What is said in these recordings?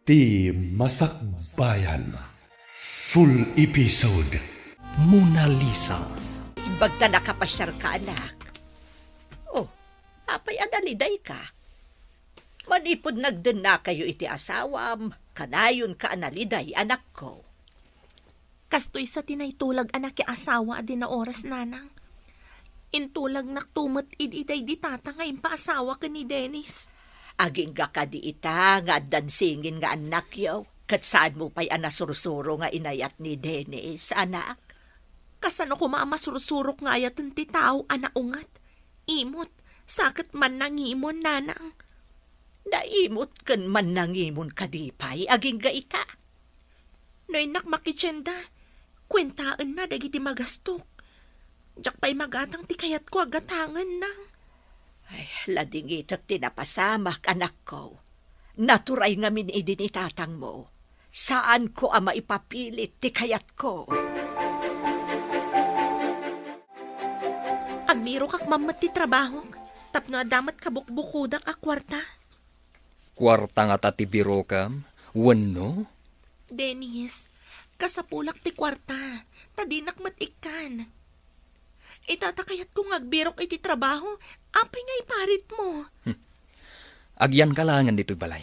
Ti Masakbayan. Full episode. Mona Lisa. Ibagta nakapasyar ka, anak. Oh, apay analiday ka. Manipod nagden na kayo iti asawam, kanayon ka analiday, anak ko. Kastoy sa tinaytulag anak ya asawa din na oras nanang. Intulag naktumot ididay di tata nga impaasawa ka ni Dennis. Aging ka di ita, nga dansingin nga anak yaw. Kat saan mo pa'y anasursuro nga inayat ni Dennis, anak? Kasano ko maamasursurok nga ayatan ti tao anaungat. Imot, sakit man nangimon nanang. Naimot kan man nangimon kadipay, aging ga ita. Noy nak makitsenda, kwentaan na dagiti magastok. Diyak pa'y magatang ti kayat ko agatangan nang. Ay, lading itak tinapasamak, anak ko. Naturay nga min idin itatang mo. Saan ko ama ipapilit ti kayat ko? Agbiro kak mamat ti trabaho, tapno adamat kabukbukudak a kwarta. Kwarta nga tati biro kam. Wano? Dennis, kasapulak ti kwarta, tadinak matikan. Itatakayat kong agbirok iti trabaho, apay nga iparit mo. Agyan kalangan dito balay.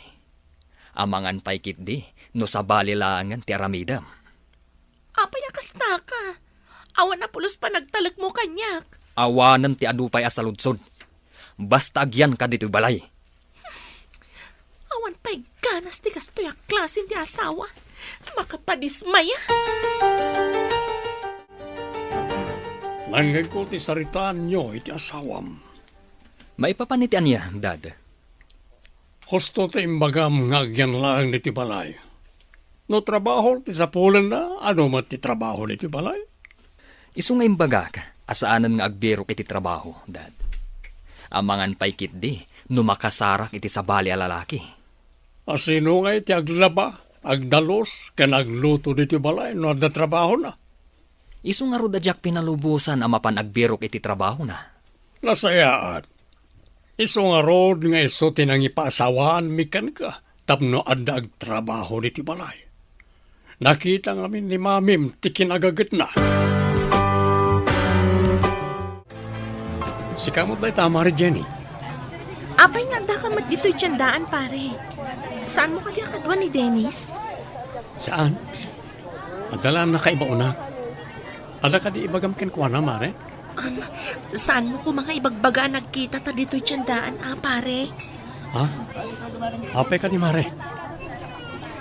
Amangan pa'y kit di, no sa balilangan ti aramidam. Apay akasta ka. Awan na pulos pa nagtalag mo kanyak. Awanan ti adupay asaludsod. Basta agyan ka dito balay. Awan pa'y ganas ti kastoy a klasin ti asawa. Makapadismaya. Langgay ko ti saritaan nyo iti asawam. Maipapanitian niya, dad. Husto ti imbagam ngagyan lang niti balay. No trabaho ti sapulan na, ano mat ti trabaho niti balay? Isu nga imbaga ka, asaanan nga agbirok iti trabaho, dad. Amangan pa'y kit di, no makasarak iti sabali a lalaki. Asino nga iti aglaba, agdalos, kan agluto niti balay, no adda trabaho na. Isu nga rodadyak pinalubusan amapan agbirok iti trabaho na. Nasayaan. Iso nga rod nga iso tinang ipaasawahan mikan ka, tapno adda agtrabaho niti balay. Nakita ngamin ni mamim ti kinagagat na. Si kamot na tama rin, Jenny. Apay nga da ka mat dito'y tiyandaan, pare. Saan mo ka di akadwa ni Dennis? Saan? Adalaan na kaiba una. Ada ka di ibagam kenkwana, mare? Saan mo ko mga ibagbaga nagkita ta dito'y tiyandaan, pare? Ha? Apay ka di, mare?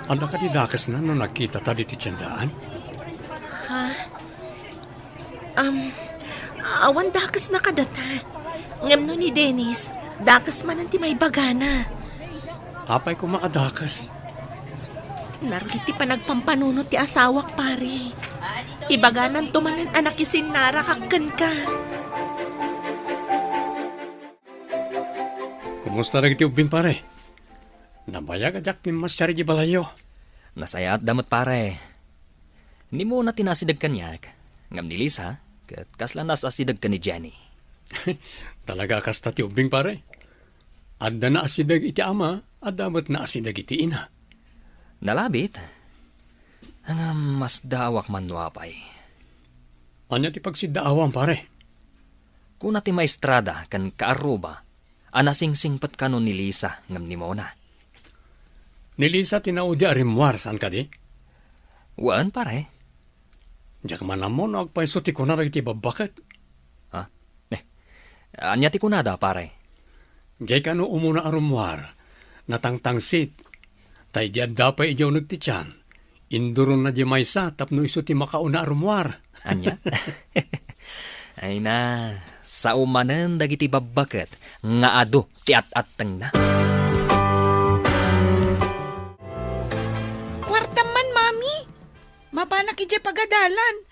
Ada ka di dakas na no nagkita ta dito tiyandaan? Ha? Awan dakas na kadata. Ngam no ni Dennis, dakas man ang may bagana. Apay ko maadakas. Naruliti pa nagpampanunot ti asawak, pare. Ibaganan tumanan anak isin narakakkan ka. Kumusta na iti ubin, pare? Nabayag ajak pimasyari di balayo. Nasaya at damot pare. Ni mo na tinasidag kanyak. Ngam ni Lisa, kat kaslanas asidag ka ni Jenny. Talaga kasta ti ubing, pare. Adda na asidag iti ama, adamat na asidag iti ina. Nalabit. Ang mas dawak man nuapay. Anya ti pagsidaawan, pare? Kung nati maestrada kan kaaruba, anasingsingpat ka no ni Lisa ngam ni Mona. Ni Lisa tinaudi arimwar, saan ka di? Waan pare? Diyak manamon o agpaiso ti kunarag iti babakat. Ha? Anya ti kunada pare? Diyay ka no umuna arumwar, natangtangsit, tay di adda pa ijaw nagtityan. Induron na di maysa, tapno iso ti makauna arumwar. Anya? Ay na, sa umanan dagiti babakat, nga ado ti at-atang na. Kwarta man, mami. Mabanak iti pagadalan.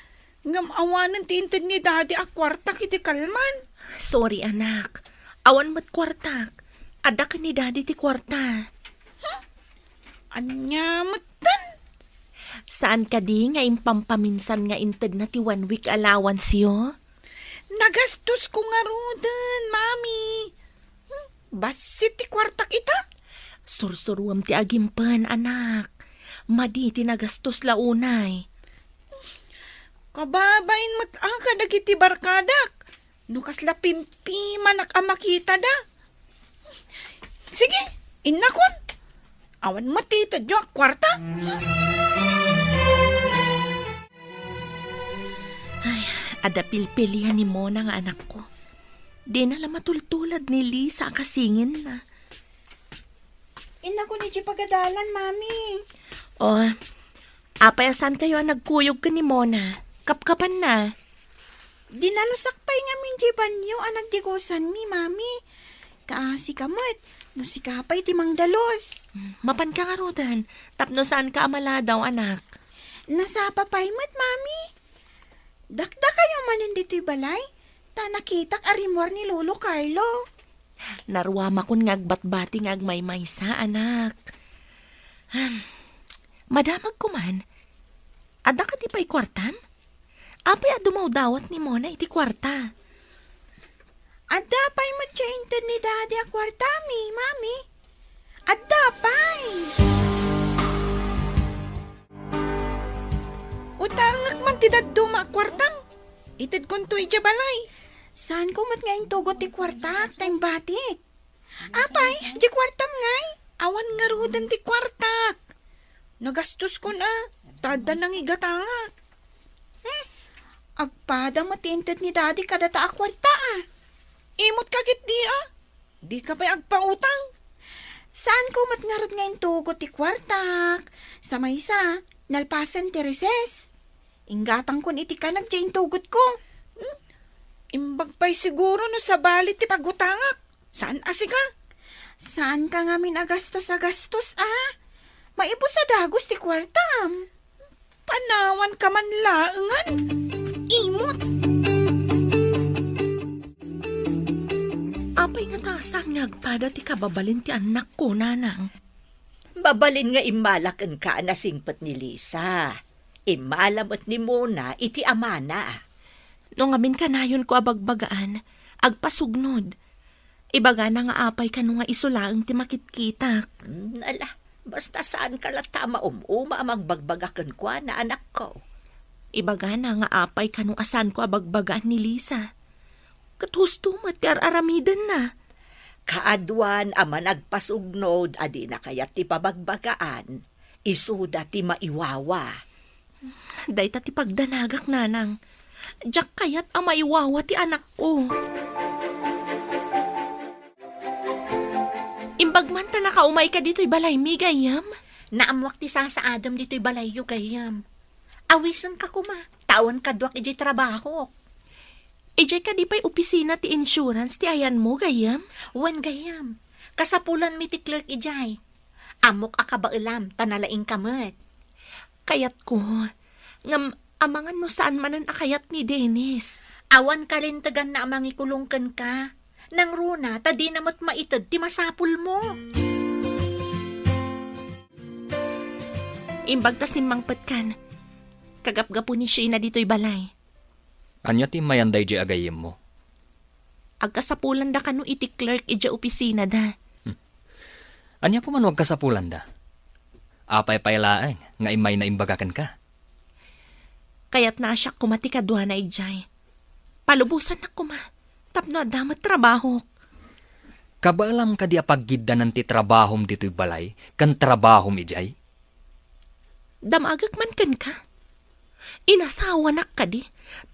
Ngam awanan tinted ni daddy a kwarta kiti kalman. Sorry, anak. Awan mat kwartak. Ada ka ni daddy ti kwarta. Anya matan. Saan ka di nga impampaminsan nga inted na ti 1 week allowance yo? Nagastos ko nga rodan, mami. Basit ti kwartak ita? Sursuruam ti agimpan, anak. Madi tinagastos launay. Kababain aga dagiti barkadak. Nukas la pimpi manak amakita da. Sige, inakon. Awan matita jo kwarta. Ada pilpilihan ni Mona nga anak ko. Di na la matultulad ni Lisa kasingin na. Ina ko ni Di pagadalan, mami. O, apayasan kayo ang nagkuyog ka ni Mona. Kapkapan na. Dinalusakpay nga min Di banyo ang nagdigusan mi, mami. Kaasi kamot, no si kapay timang dalos. Mapan ka nga rodan. Tapno saan ka amala daw, anak? Nasa papaymot, mami. Dakda kayo manin dito'y balay. Ta nakitak arimor ni Lolo Carlo. Naruwama kun ngagbat-bati ngagmay-may sa anak. Madamag ko man. Ada ka di pa'y kwartam? Apay adumaw dawat ni Mona iti kwarta. Adda pa'y matchainted ni Daddy a kwartami, mami. Adda pa'y. Utangak man tidad duma kwartam. Itid kon to ija balay. Saan ko mat ngayon tugot ti kwarta? Time batik. Apay, di kwartam ngay. Awan nga rudan ti kwartak. Nagastos ko na. Tada nang igatangak. Agpada matinted ni Daddy kadata a kwarta ah. Imot kakit di ah. Di ka pa'y agpautang. Saan ko mat ngarod ngayon tugot ti kwartak? Sa maysa, nalpasan ti reses. Ingatang kon iti ka nagjain tugot ko. Imbag pa'y siguro no sa balit ti pagutangak. Saan asika? Saan ka nga min agastos ah? Maibo sa dagos ti kwartam. Panawan ka man laengan. Imot. Apay nga tasang ngagpada ti kababalin ti anak ko, nanang. Babalin nga imalakan ka na singpet ni Lisa. Imalamot ni Mona iti amana. No ngamin kanayon ko abagbagaan, agpasugnod. Ibaga na nga apay ka no nga isulaang ti makitkitak. Ala, basta saan ka latama umuma amang bagbagakan kwa na anak ko. Ibaga na nga apay ka no asan ko abagbagaan ni Lisa. Katusto ti aramidan na. Kaadwan ama nagpasugnod adi na kaya ti pabagbagaan. Isuda ti maiwawa. Dayta ti pagdanagak, nanang. Diyak kayat amaiwawa ti anak ko. Imbagman ta nakaumay ka dito'y balay mi, gayam. Naamwak ti sa Adam dito'y balayo gayam. Awisan ka kuma, tawan kadwak iji trabaho. Ijay ka di pa'y opisina ti insurance ti ayan mo, gayam. Wan gayam, kasapulan mi ti clerk ijay. Amok akabailam, tanalaing kamet. Kayat ko, ngam amangan no saan manan akayat ni Dennis. Awan ka rin tagan na amang ikulungkan ka. Nang runa, tadi namat maitad ti masapul mo. Imbag ta simmangpet kan. Kagapgapo ni Sheena dito'y balay. Anya ti mayanday di agayim mo? Agkasapulan da kanu iti clerk ija opisina da. Anya po man wag kasapulan da? Apay paylaeng, nga imay na imbagakan ka. Kaya't na asyak kumati kadwa na ijay. Palubusan na kuma. Tapno adamat trabaho. Kabaalam ka di apagidda ti trabahom dito'y balay, kan trabahom ijay? Damagak man kan ka. Inasawa na ka di.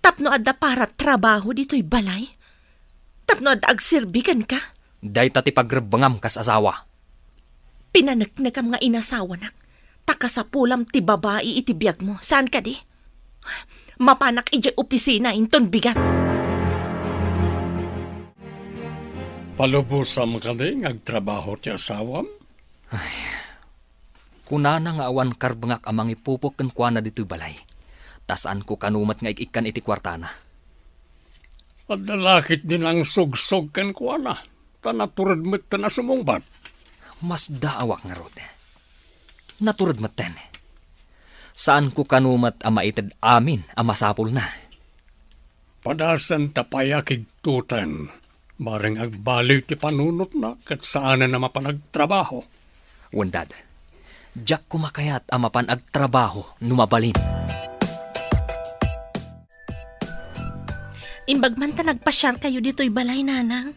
Tapno adda para trabaho dito'y balay. Tapno adda agserbikan ka. Day tati pagrebangam kas asawa. Pinanaknakam nga inasawa nak. Takasapulam ti babae iti biyag mo. Saan ka di? Mapanak ijay opisina inton bigat. Palubusam ka din, agtrabaho ti asawam? Kunana nga awan karbangak amang ipupok kan kwa na dito'y balay. Tasaan ko kanumat nga ikikan iti kwartana. At dalakit din ang sugsog kan kwa na. Tanaturad mo't na sumungbat. Mas daawak nga rod. Naturad maten. Saan ko kanumat ama itad amin amasapol na. Padasan tapayakig tutan. Bareng agbaliw ti panunot na kat saan na mapanagtrabaho. Wandad, Jack kumakayat amapan agtrabaho numabalin. Imbagman ta nagpasyar kayo dito'y balay, nanang.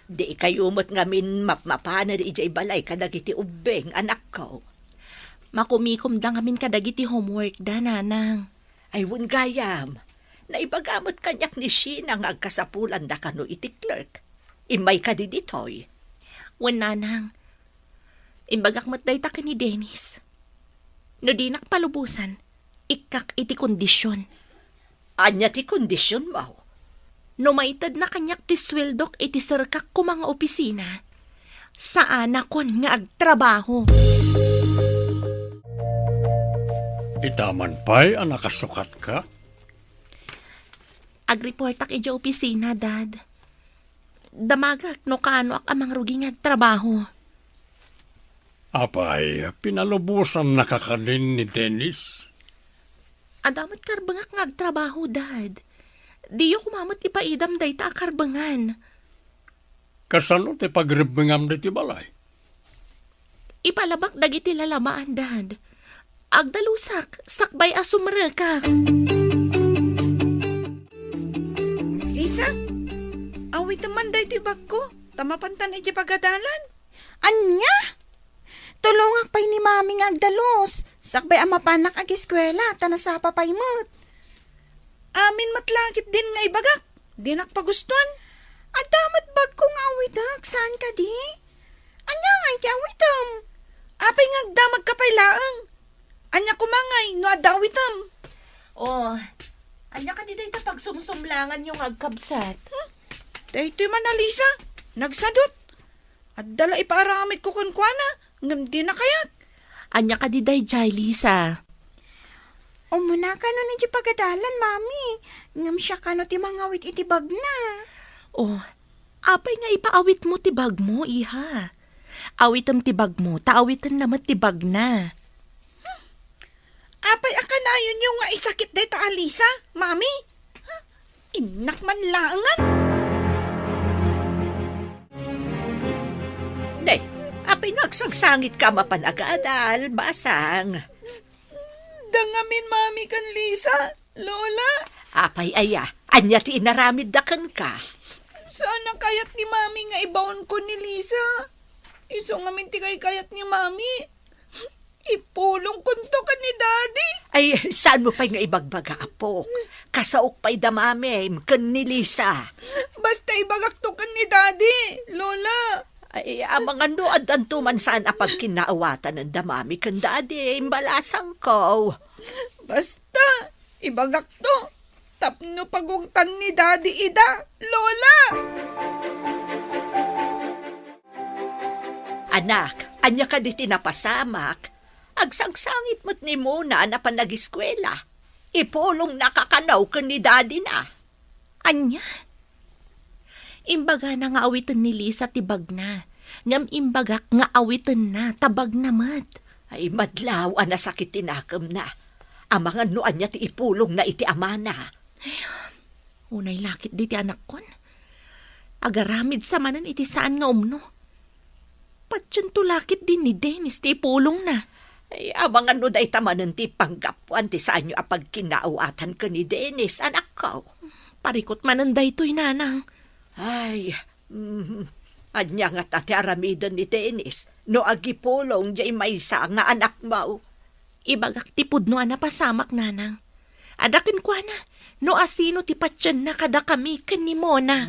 Di kayo mo't ngamin mapmapana di ijay balay kadagiti ubeng anak ko. Makumikom da ngamin kadagiti homework da, nanang. Ay wun gayam, naibagamot kanyak ni Sheena nga agkasapulan da kano iti clerk. Imay ka di ditoy. Wan, nanang. Imbagak matday ta ni Dennis. No di nakpalubusan, ikak iti kondisyon. Anya ti kondisyon mo. No maitad na kanyak ti sweldok iti serkak ko mga opisina, saan akon nga agtrabaho. Itaman pa'y ang nakasukat ka? Agreportak iti opisina, Dad. Damagak no kaano ak amang rugi nga agtrabaho. Apay, pinalubusan nakakanin ni Dennis. Adamat karbangak nga agtrabaho, Dad. Diyo kumamot ipaidam day ta akarbangan. Kasano ti pagribingam diti balay? Ipalabak dagiti lalamaan, Dad. Agdalusak, sakbay asumre ka. Lisa, awit naman day ti bag ko. Tamapantan iti pagadalan. Anya? Tulungak pa'y ni mami nga agdalos. Sakbay ang mapanak ag eskwela, tanasapa pa'y mo't. Amin matlangit din nga ibagak. Di nakpagustuhan. Adamat bag kong awitak, saan ka di? Anya nga iti awitam? Apay nga agdamag kapay laang. Anya kumangay, no adawitam. Oh, anya ka di day ta pagsumsumlangan yung agkabsat. Dahito man na Lisa, nagsadot. At dala iparamit ko kunkwana, ngam di na kayat. Anya ka di day jay, Lisa. Umuna ka no ni pagadalan, mami. Ngam siya ka no ti mangawit iti bag na. Oh, apay nga ipaawit mo tibag mo, iha. Awitam tibag mo, taawitan naman tibag na. Apay akanayon yung nga isakit day ta Alisa, mami. Inak man laangan. Day, apay nagsangsangit ka mapanagadal, basang. Dangamin mami kan Lisa, Lola. Apay aya, anya ti inaramid dakan ka. Sana kayat ni mami nga ibaon ko ni Lisa. Iso ngamin ti kayat ni mami. Ipulong kunto ka ni Daddy. Ay, saan mo pa'y nga ibagbaga, apok? Kasaok pa'y damamim, kan ni Lisa. Basta ibagak to kan ni Daddy, Lola. Ay, amang ano, adantuman saan apag kinaawatan ng damami kan dadi, imbalasang ko. Basta, ibagak to. Tapno pagungtan ni Daddy ida, Lola. Anak, anya ka di tinapasamak. Agsangsangit mo't ni Mona na pa nag-eskwela. Ipulong nakakanaw ka ni Daddy na. Anya? Imbaga na nga awitan ni Lisa tibag na. Ngam imbagak nga awitan na tabag na mat. Ay, madlaw na sakit tinakam na. Amang ano anya ti ipulong na iti amana. Unay lakit di ti anak kon. Agaramid sa manan iti saan nga umno. Patyan to lakit din ni Dennis ti ipulong na. Ay, amang ano day tamanan ti panggapuan ti saan nyo apag kinaawatan ka ni Dennis, anak ko. Parikot mananday to'y nanang. Ay, anya nga tati aramidan ni Dennis, no agipulong jay maysa nga anak mo. Ibagak tipod no ana pasamak nanang. Adakin ko na, no asino ti patyan na kada kami ni Mona.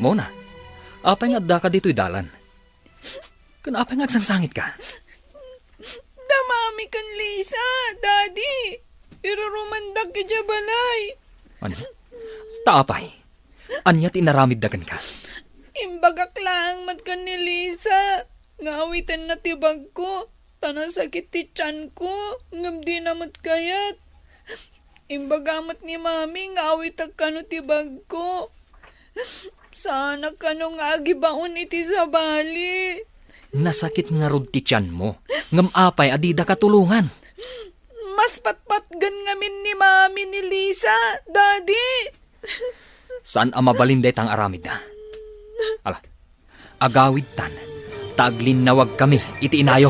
Mona, apay nga da ka dito'y dalan. Apay nga agsangsangit ka. Damami kan Lisa, Daddy. Irurumandag ka dya balay. Ano? Taapay. Anya tinaramid dagan ka. Imbagak lang mat kan ni Lisa. Ngawitan na tibag ko. Tanasakit ti tiyan ko. Ngam di namat kayat. Imbagamat ni mami ngawitag kano tibag ko. Sana kano nga agibaon iti sa bali. Nasakit nga rod ti tiyan mo. Ngam apay adida katulungan. Mas patpatgan ngamin ni mami ni Lisa, Daddy. Saan ang mabalinday tang aramid na? Ala, agawid tan, taglinawag kami, iti inayo.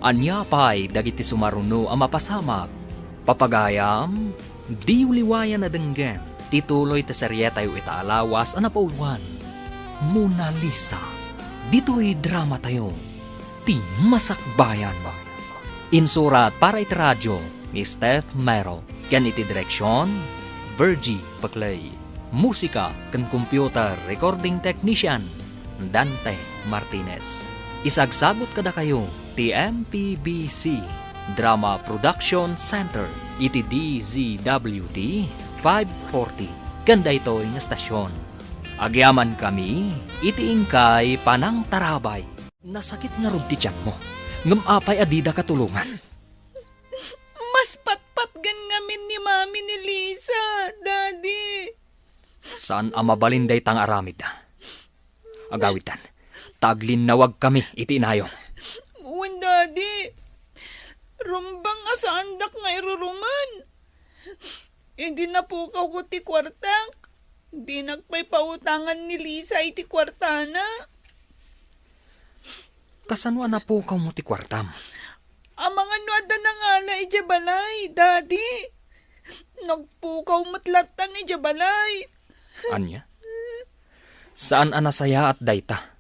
Anya pa'y dagiti sumaruno ang mapasamak. Papagayam, di uliwayan na denggan. Tituloy ta seryeta yu itaalawas ang napauluan. Mona Lisa. Dito'y drama tayo. Ti Masakbayan. Insurat para iti radyo ni Steph Mero. Ken iti direksyon, Virgie Paclay. Musika ken computer recording technician, Dante Martinez. Isagsagot kada kayo ti MPBC Drama Production Center iti DZWT 540 kanda ito ng estasyon. Agyaman kami iti ingkay panang tarabay. Nasakit nga rod ti tiyan mo. Ngamapay adida katulungan. Mas patpat gan ngamin ni Mami ni Lisa, Daddy. Saan ang mabalinday tang aramid na? Agawitan, taglinawag kami iti inayo. Uwan, Daddy. Rumbang asandak nga iruruman. Hindi na po ko ti kwartang. Di nagpay pautangan ni Lisa iti kwartana. Kasanwa na po ka mo ti kwartam? Ang mga nuada na nga na ijabalay, Daddy. Nagpukaw matlatan ijabalay. Anya? Saan anasaya at dayta?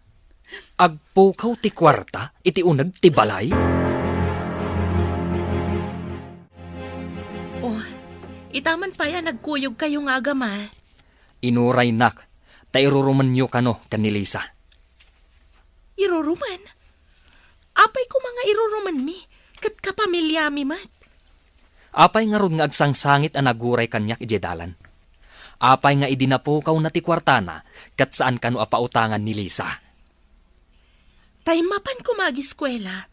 Agpukaw ti kwarta, iti unag ti balay? Oh, itaman pa yan, nagkuyog kayo nga agama. Inuray nak, tairuruman nyo kano kanilisa. Iruruman? Apay ko mga iruruman mi, kat kapamilya mi mat. Apay nga rod nga agsangsangit ang naguray kanyak ijedalan. Apay nga idinapukaw na ti kwartana, kat saan kano apautangan ni Lisa. Taymapan ko mag-eskwela,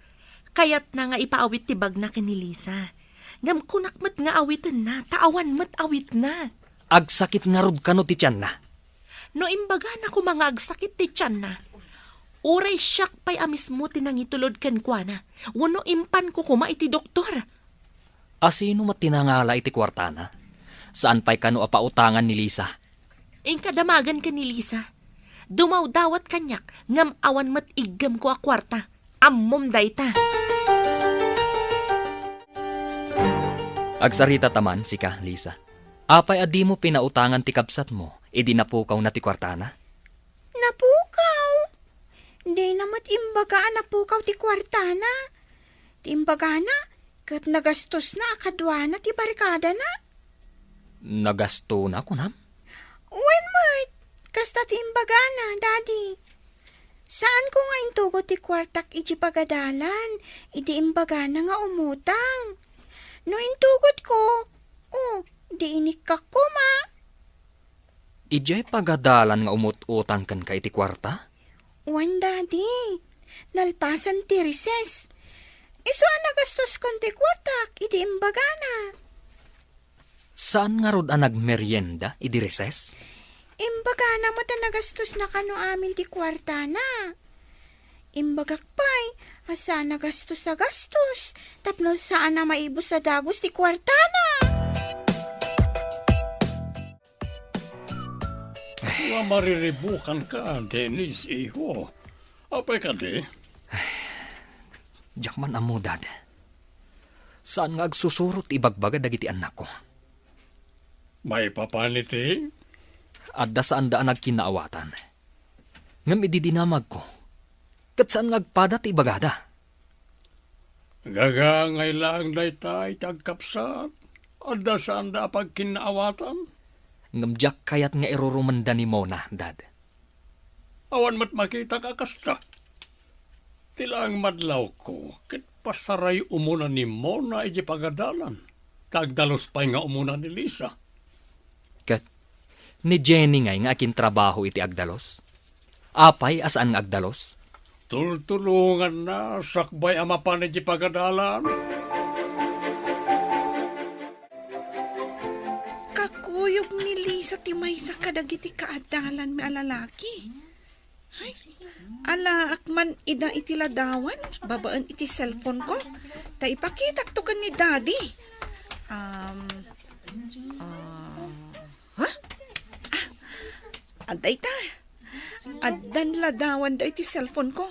kayat na nga ipaawit ti bag na ni Lisa. Ngam kunakmat nga awitan na, taawan mat awit na. Agsakit nga rod kano ti tiyan na. No imbaga na ko mga agsakit ti tiyan na. Uray siyak pa'y amis mo tinangitulod kan kwa na. Wano impan ko kuma iti doktor. Asino matinangala iti kwartana? Saan pa'y kano apautangan ni Lisa? Kadamagan ka ni Lisa. Dumaw dawat kanyak, ngam awan mat igam ko a kwarta. Ammom dayta. Agsarita taman, sika, Lisa. Apay adi mo pinautangan ti kabsat mo, idi napukaw na ti kwartana? Napukaw. Di namat imbaga napukaw ti kwartana. Ti imbaga na, kat nagastos na akadwana ti barikada na. Nagasto na, kunam? When mat, kasta ti imbaga na, Daddy. Saan ko nga intugo ti kwartak iti pagadalan, iti imbaga na nga umutang. No intugot ko, di inikak ko ma. Ijay pagadalan nga umut-utang kan ka iti kwarta? Wan, Daddy. Nalpasan ti recess. Iso nagastos kon ti kwartak, iti imbaga na. Saan nga rod ang nagmeryenda, idi reses? Imbaga na mo nagastos na kano amin ti kwarta na. Imbagak pa'y, asa nagastos na gastos. Tapno saan na maibos sa dagos ti kwarta na. Nga mariribukan ka, Dennis, iho. Apay ka di? Jakman amo, Dad. Saan nga agsusurot ibagbaga dagiti anak ko? May papaniti? Adda saan daan nagkinaawatan. Ngam ididinamag ko. Kat saan nga agpadat ibagada? Gagangay lang dayta itagkapsat. Adda saan da pagkinaawatan? Ngam jak kayat nga irurumanda ni Mona, Dad. Awan mat makita ka kasta. Tilang madlaw ko, kit pasaray umuna ni Mona iji pagadalan. Tagdalos pa nga umuna ni Lisa. Kat, ni Jenny nga akin trabaho iti agdalos. Apay asaan nga agdalos? Tultulungan na, sakbay ama pa ni iji pagadalan. Kakuyog ni Lisa ti may sa kadagiti kaadalan mi alalaki. Ay, ala akman ida iti ladawan, babaan iti cellphone ko. Ta ipakitak to kan ni Daddy. Antay ta. Addan ladawan da iti cellphone ko.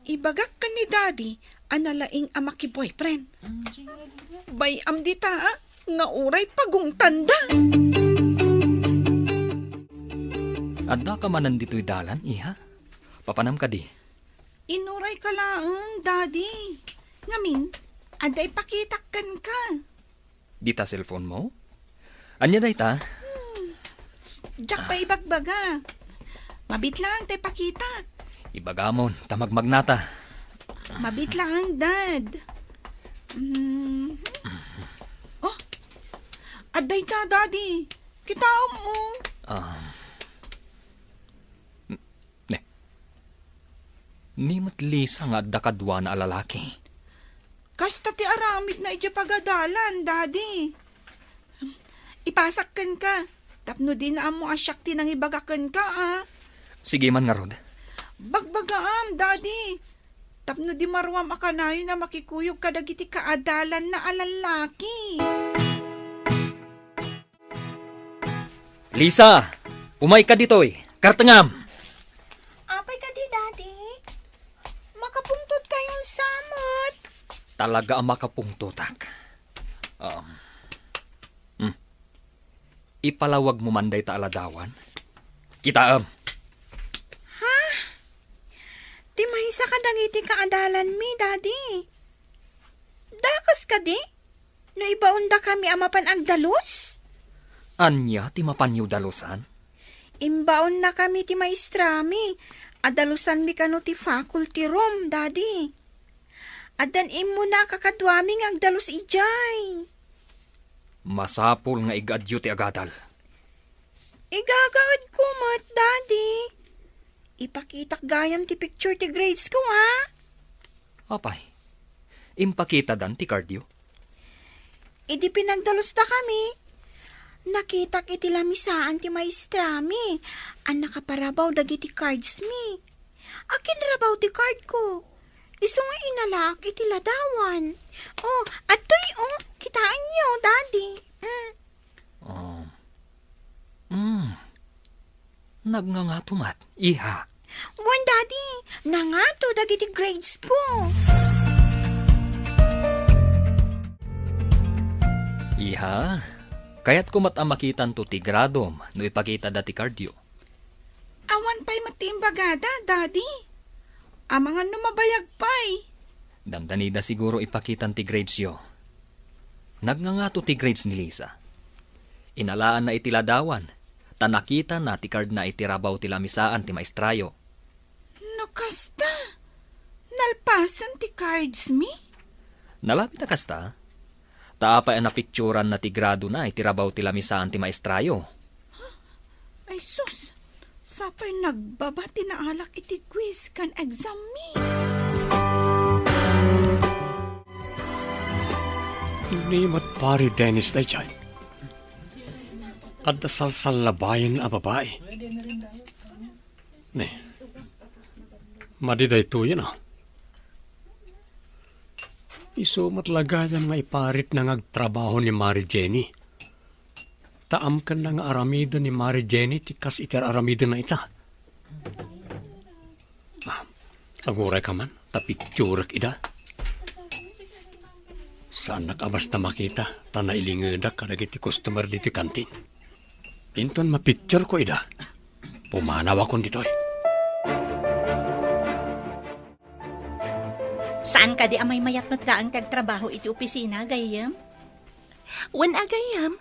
Ibagak ka ni daddy, analaing ama ki boyfriend. Bayam di ta, nga uray pagong tanda. Adda ka manan dito'y dalan, iha? Papanam ka di. Inuray ka laang, daddy. Ngamin, aday pakitakkan ka. Dita cellphone mo? Anya day ta? Diyak pa ibagbaga. Mabit lang, tay pakitak. Ibagamon, tamagmagnata. Mabit lang, dad. Oh, aday ka, daddy. Kita mo. Ne. Nimot Lisa nga adda kadwa na alalaki. Kasta ti aramid na iti pagadalan, daddy. Ipasakkan ka. Tapno din na mo asyak ti nang ibagakan ka, ah. Sige man nga rod. Bagbagaam, daddy. Tapno di marwam akanayo na makikuyog kadagiti kaadalan na alalaki. Lisa! Umay ka ditoy! Kartangam! Apay ka di, daddy. Makapungtot kayong samot. Talaga ang makapungtutak. Ipalawag mo manday ta aladawan. Kitaam. Di mahisa ka dagiti kaadalan mi, daddy. Dakas ka di? No ibaunda kami amapan agdalos? Anya ti mapanyo dalusan? Imbaon na kami ti maestrami. Adalusan mi kano ti faculty room, daddy. Adan imo na kakadwaming agdalos ijay. Masapol nga igadyo ti agadal. Igagaad ko mat, daddy. Ipakitak gayam ti picture ti grades ko, ha? Apay, impakita dan ti cardio. Idi pinagdalos na kami. Nakitak iti lamisaan ti maestrami. An nakaparabaw dagiti cards mi. Akin rabaw ti card ko. Iso nga inalak iti ladawan. Oh, atoy kitaan niyo, daddy. Nagnangatumat, iha. Wan, daddy. Nangato dagiti grades ko. Iha, kaya't kumat ang makitan to ti gradom no ipakita dati cardio. Awan pa'y matimbagada, daddy. Amangan numabayag pa'y. Damdanida siguro ipakitan ti grades yo. Nagngangato ti grades ni Lisa. Inalaan na itiladawan. Tanakita na ti card na itirabaw ti lamisaan ti maestrayo. No kasta. Nalpasan ti cards mi? Nalapit na kasta. Taapay ang napicturan na ti grado na itirabaw ti lamisaan ti maestrayo. Ay sus. Sapay nagbabati na alak iti quiz kan exam mi. Ni matpari Dennis na dyan. At dasal labayan ang babae. Ne, madiday to yan, Iso matlagayan nga iparit na ngagtrabaho ni Mary Jenny. Taam ka na nga aramido ni Mary Jenny tikas iter aramido na ita. Aguray ka man, tapicturak ida. Saan nakabas na makita, tanailingadak kadagiti customer dito kantin. Inton mapicture ko ida. Pumanaw akong ditoy. Saan ka di amay mayat matlaang tagtrabaho iti opisina, gayam? Wan agayam,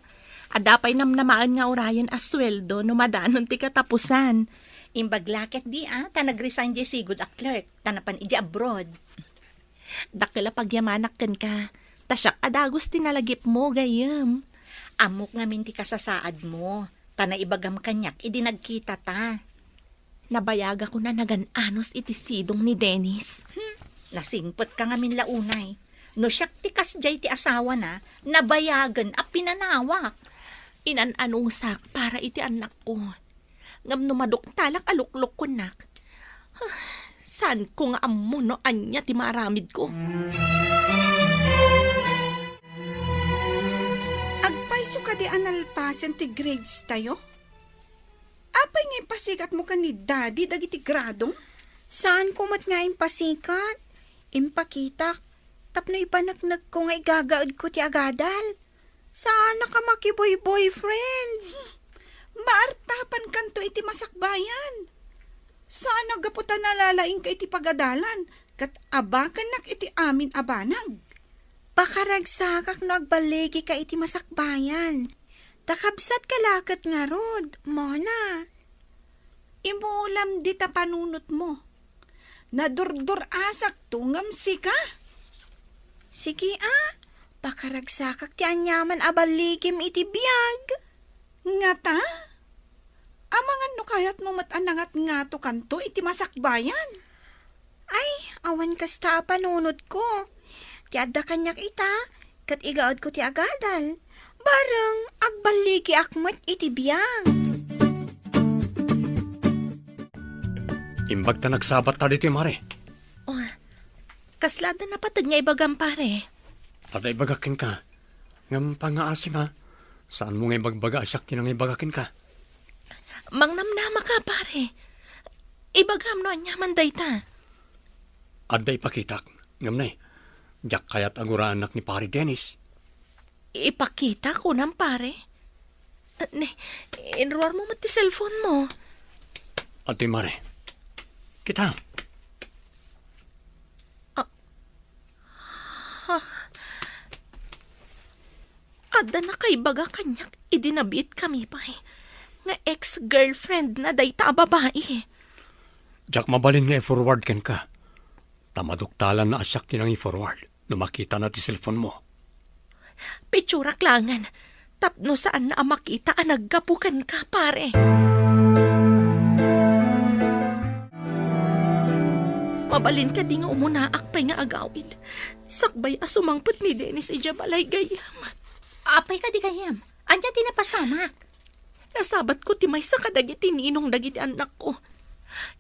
adapay namnamaan nga orayan as sweldo no madanon ti katapusan. Imbaglaket di ta nag-resign di sigud a clerk, tanapan iji abroad. Dakila pagyamanak kan ka, tasyak adagos tinalagip mo, gayam. Amok ngamin ti kasasaad mo, tana ibagam kanyak, idi nagkita ta. Nabayaga ko na nagananos iti sidong ni Dennis. Nasingpot ka ngamin launay. No siyak ti kasjay ti asawa na, nabayagan a pinanawak. Inan-anusak para iti anak ko. Ngam numadok talak aluklok ko nak. Saan ko nga amo no anya ti maramid ko? iso ka di analpasen ti grades tayo? Apay nga pasikat mo ka ni daddy dagiti gradong? Saan ko mat nga impasikat? Impakitak. Tapno ipanagnag ko nga igagaod ko ti agadal. Saan ka makiboy-boyfriend? Maartapan kanto iti masakbayan. Saan nagaputan nalalaing ka iti pagadalan? Kat abakan nak iti amin abanag. Pakaragsakak no agbalegi ka iti masakbayan. Takabsat kalakat nga rod, Mona. Imulam di ta panunot mo. Nadurdur asak tungamsi ka. Sige pakaragsakak ti anyaman abaligim iti biyag. Nga ta? Amangan no kayat mo matanangat nga to kanto iti masakbayan. Ay, awan kasta panunot ko. Ti adda kanyak ita, kat igaod ko ti agadal. Bareng agbaligi akmat iti biyag. Imbag ta nagsabat ta dito, Mare. Oh, kaslada na patad nga ibagam pare. At ibagakin ka. Ngam pangaasim ha. Saan mo nga ibagbaga asyak tinang ibagakin ka? Mangnamnama ka pare. Ibagam no anyaman dayta. Adda ipakitak. Ngam na Diyak kayat agura anak ni pare Dennis. Ipakita ko ng pare. Inruar mo mati cellphone mo. Ate Mare. Kita. Adda na kay baga kanyak idinabit kami pa nga ex-girlfriend na dayta babae. Diyak mabalin nga i-forward ken ka. Tamaduktalan na asyak tinang i-forward. No makita na ti cellphone mo. Picturak langan. Tapno saan na makita ang naggapukan ka, pare. Mabalin ka di nga umunaak pa nga agawid. Sakbay asumangpot ni Dennis ijabalay gayam. Apay ka di gayam. Anya di napasamak. Nasabat ko ti may sa kadagiti ninong dagiti anak ko.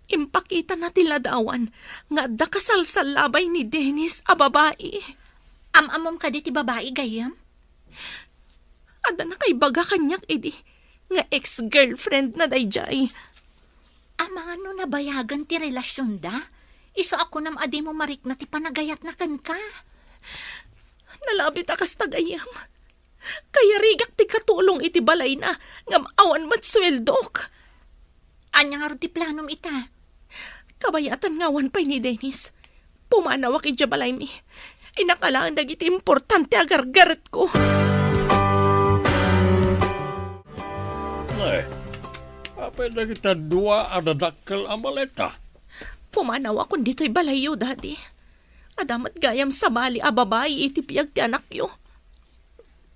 Impakita na tiladawan nga da kasalsal labay ni Dennis a babae. Amamom ka di ti babae gayam. Ada na kay baga kanyak edi nga ex-girlfriend na dayjay. Mga no nabayagan ti relasyon da. Iso ako nam adi mo marik na ti panagayat na kan ka. Nalabit akas tagayam. Kaya rigak ti katulong iti balay na ngam awan matsweldok. Anya nga ti planom ita. Kabayatan ngawan pa'y ni Dennis. Pumanawak ijabalay mi. Inakalaan dagiti importante agargaret ko. Ay, apay na kita dua adadakkel amaleta. Pumanawak kung dito'y balayo, daddy. Adamat gayam sa bali a babae itipiyag ti anak yo.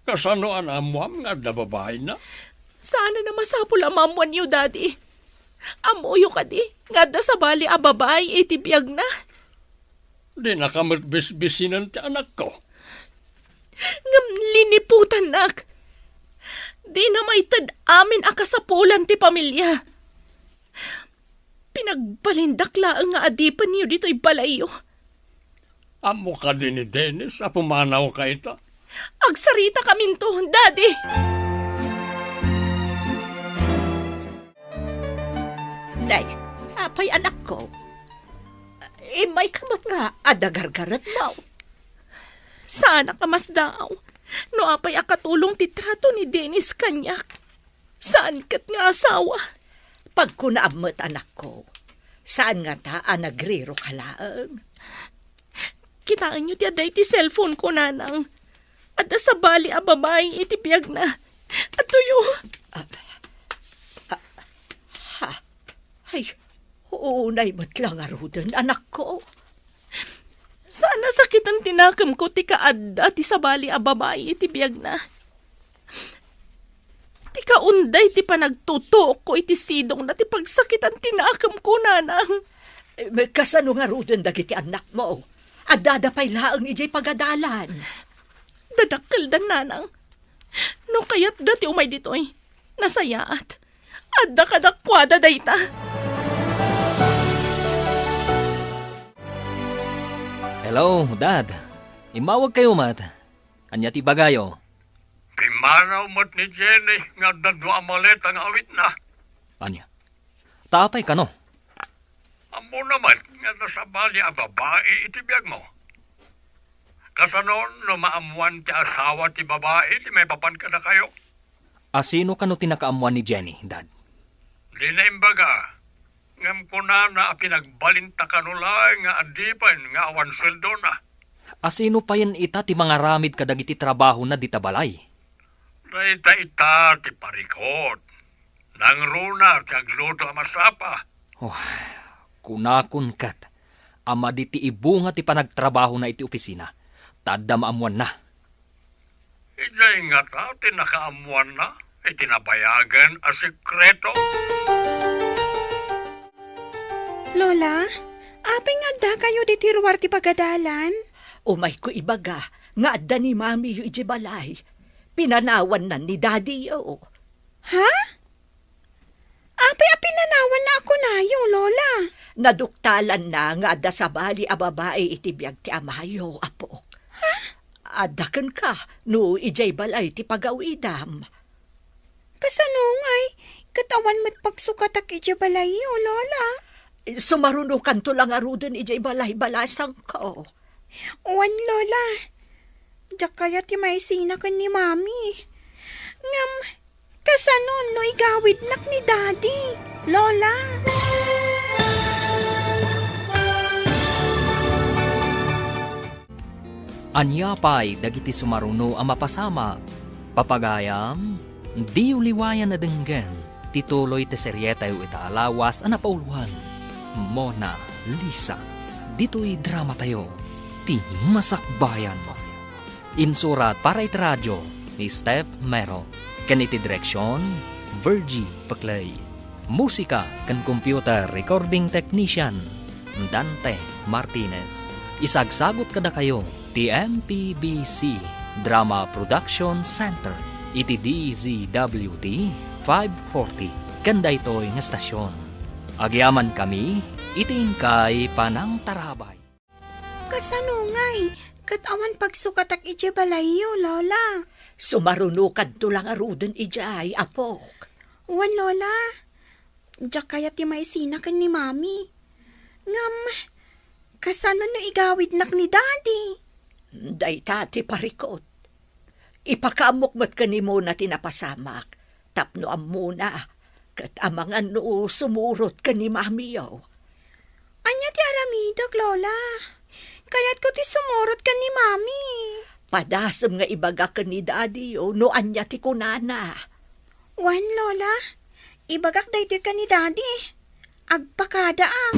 Kasano anamuam nga da babae na? Sana na masapul amamuan yo, daddy. Amuyo ka di, nga da sa bali a babae itipiyag na. Di nakamatbisbisinan ti anak ko. Ngam liniputan nak. Di na may tad amin akasapulan ti pamilya. Pinagbalindaklaan nga adipan niyo dito'y balayo. Amo ka din ni Dennis, apumanaw ka ito. Agsarita kami to, daddy. Nay, apay anak ko. May kamat nga adagargarat mo. Sana ka mas daw. No apay akatulong ti trato ni Dennis kanyak. Saan kat nga asawa? Pag kunaamot anak ko, saan nga ta nagrero kalaang? Kitaan nyo ti aday ti cellphone ko, nanang. At sa bali a babae itipiyag na. At tuyo. Ay, uunay mo't lang arudan, anak ko. Sana sakit ang tinakam ko ti kaadda ti sa bali a babae itipiyag na. Ti kaunday ti panagtutok ko iti sidong na ti pagsakit ang tinakam ko, nanang. Kasano nga arudan dagiti anak mo? At dadapay laang ijay pagadalan. Dadakkel dan, nanang. No kayat dati umay dito'y nasayaat. Adda kadakwada dayta. Hello, Dad. Imawag kayo, Mat. Anya ti bagayo. Apimanaw mo't ni Jenny nga dadwa amalet ang awit na. Anya, taapay ka no? Amo naman nga nasabali ang babae itibiyag mo. Kasanon no maamuan ti asawa ti babae ti may papan ka na kayo. Asino ka no tinakaamuan ni Jenny, Dad? Di na imbaga. Ngam ko na pinagbalinta kanulay nga adipan nga awan sweldo na. Asino pa yan ita ti mga ramid kadagiti trabaho na dita balay? Ita ti parikot. Nang runa ti agluto ang masapa. Kunakun kat, ama di ti ibunga ti panagtrabaho na iti opisina, tadda maamuan na. Ijay nga ta, tinakaamuan na, itinabayagan a sekreto. Lola, apay nga da kayo di tiruwar ti pagadalan? Umay ko ibaga, nga adda ni Mami yu iji balay. Pinanawan na ni Daddy yo. Ha? Apay pinanawan na ako na yo, Lola. Naduktalan na nga adda sa bali a babae itibiyag ti amayo, apok. Ha? Adakan ka, no ijay balay ti pagawidam. Kasanungay, katawan mat pagsukatak iti balay yo, Lola. Sumarunukan to lang aruden ijay balay-balasang ko. Wan, Lola. Diyak kaya ti maisina kan ni Mami. Ngam, kasanon no igawid nak ni Daddy, Lola. Anyapay dagiti sumaruno ang mapasama. Papagayam, di uliwayan na denggen, tituloy te seryeta yu itaalawas ang napauluan. Mona Lisa, dito'y drama tayo, ti Masakbayan. Insurat para iti radyo ni Steph Mero, ken iti direksyon, Virgie Paclay. Musika ken computer recording technician, Dante Martinez. Isagsagot kada kayo, ti MPBC Drama Production Center, iti DZWT 540, kanda ito'y nga stasyon. Agyaman kami, itingkay panang tarabay. Kasanungay, katawan pagsukatak iti balay yo, Lola. Sumarunukan to lang aruden ijay, apok. Wan, Lola. Diyak kaya ti maisina kan ni Mami. Ngam, kasano no igawid nak ni Daddy? Dayta ti parikot. Ipakamok mat kanimo na tinapasamak. Tapno am muna. Kat amangan no sumurot ka ni Mami yo. Anya ti aramidag, Lola. Kaya't ko ti sumurot ka ni Mami. Padasam nga ibaga ka ni Daddy yo, no anya ti kunana. Wan, Lola. Ibagak daytoy ka ni Daddy. Agpakada ang.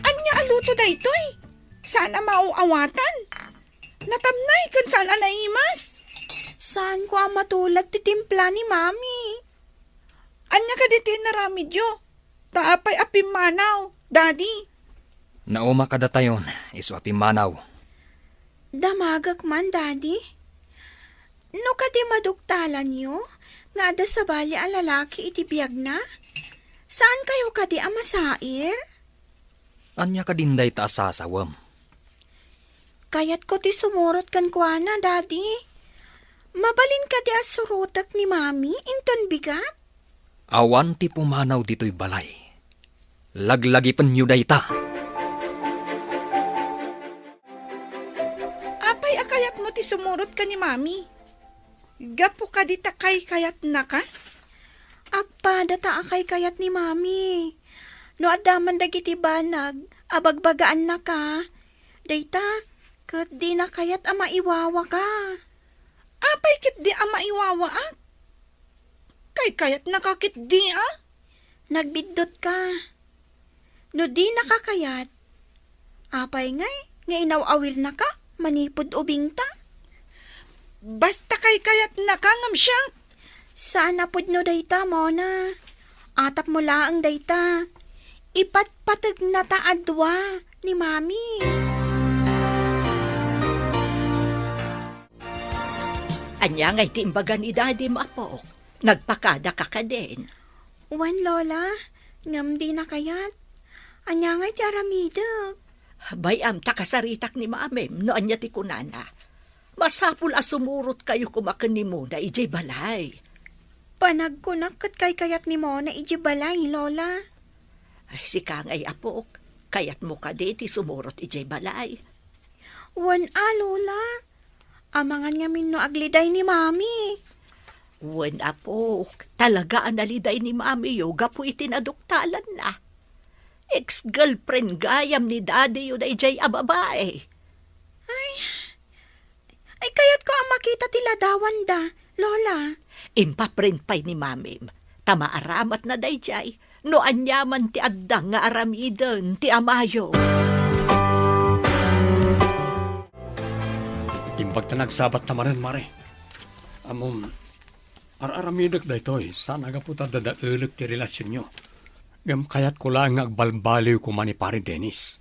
Anya aluto daytoy? Sana mauawatan. Natamnay kan sana naimas. Saan ko ang matulad ti timpla ni Mami? Anya ka diti naramidyo. Taapay apimanaw, Daddy. Nauma kada tayon, iso api manaw. Damagak man, Daddy. No kadi maduktalan nyo, nga ada sa bali ang lalaki iti biyag na? Saan kayo kadi ang masair? Anya ka dinday ta asasawam. Kaya't ko ti sumurot kan kuana, Daddy. Mabalin kadi asurutak ni Mami, inton bigat? Awan ti pumanaw dito'y balay. Laglagi penyo dayta. Apay akayat mo ti sumurot ka ni Mami. Gapo ka di takay kayat na ka? Agpada ta akay kayat ni Mami. No adaman dagiti banag, abagbagaan na ka. Dayta, kat di na kayat ama iwawa ka. Apay kit di ama iwawa at. Kayat nakakit di Nagbidot ka. No di nakakayat. Apay ngay, nga inaw-awil na ka, manipod ubing ta. Basta kayat nakangam siya. Sana pud no dayta mo na. Atap mo laang dayta. Ipatpatag na taadwa ni Mami. Anya ngay timbaga ni Daddy mo, apok. Nagpakada ka ka din. Wan, Lola. Ngam di na kayat. Anya ngay ti aramida. Bayam takasaritak ni mamem no anya ti kunana. Masapul sumurot kayo kumakan ni mo na ijay balay. Panagkunak kat kay kayat ni mo na ijibalay, Lola. Ay si kang ay apok, kayat mo ka di ti sumurot ijay balay. Wan Lola. Amangan nga min no agliday ni Mami. Wen apok, talaga analiday ni mami yo, gapo itinaduktalan na. Ex-girlfriend gayam ni daddy yo na ijay ababae. Ay kayat ko ang makita tila dawan da, Lola. Impaprint pa'y ni mamim, tamaaramat na dayjay, no anyaman ti addang nga aramiden ti amayo. Imbag na nagsabat naman rin, Mare. Araramidak da ito'y, sana nga po tadadaulag ti relasyon nyo. Gam kayat ko lang agbalbaliw ko man ni pare Dennis.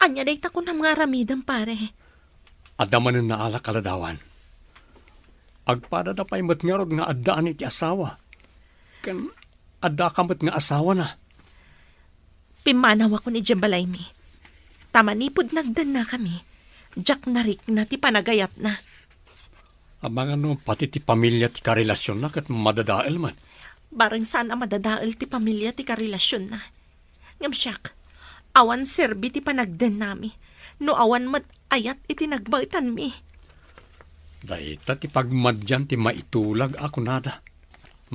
Anya day ta ko na mga aramidang pare. Adaman na naala kaladawan. Agpada da pa'y matngarod nga addaan iti asawa. Kan adda kamat nga asawa na. Pimanaw ako ni Jambalay mi. Tamanipod nagdan na kami. Jack narik na ti panagayat na. Amang ano, pati ti pamilya ti karelasyon na kat madadael man. Barang sana madadaal ti pamilya ti karelasyon na. Ngam siyak, awan serbi ti panagdan nami. No awan mat ayat iti nagbaitan mi. Dahita ti pagmadyan ti maitulag ako nada.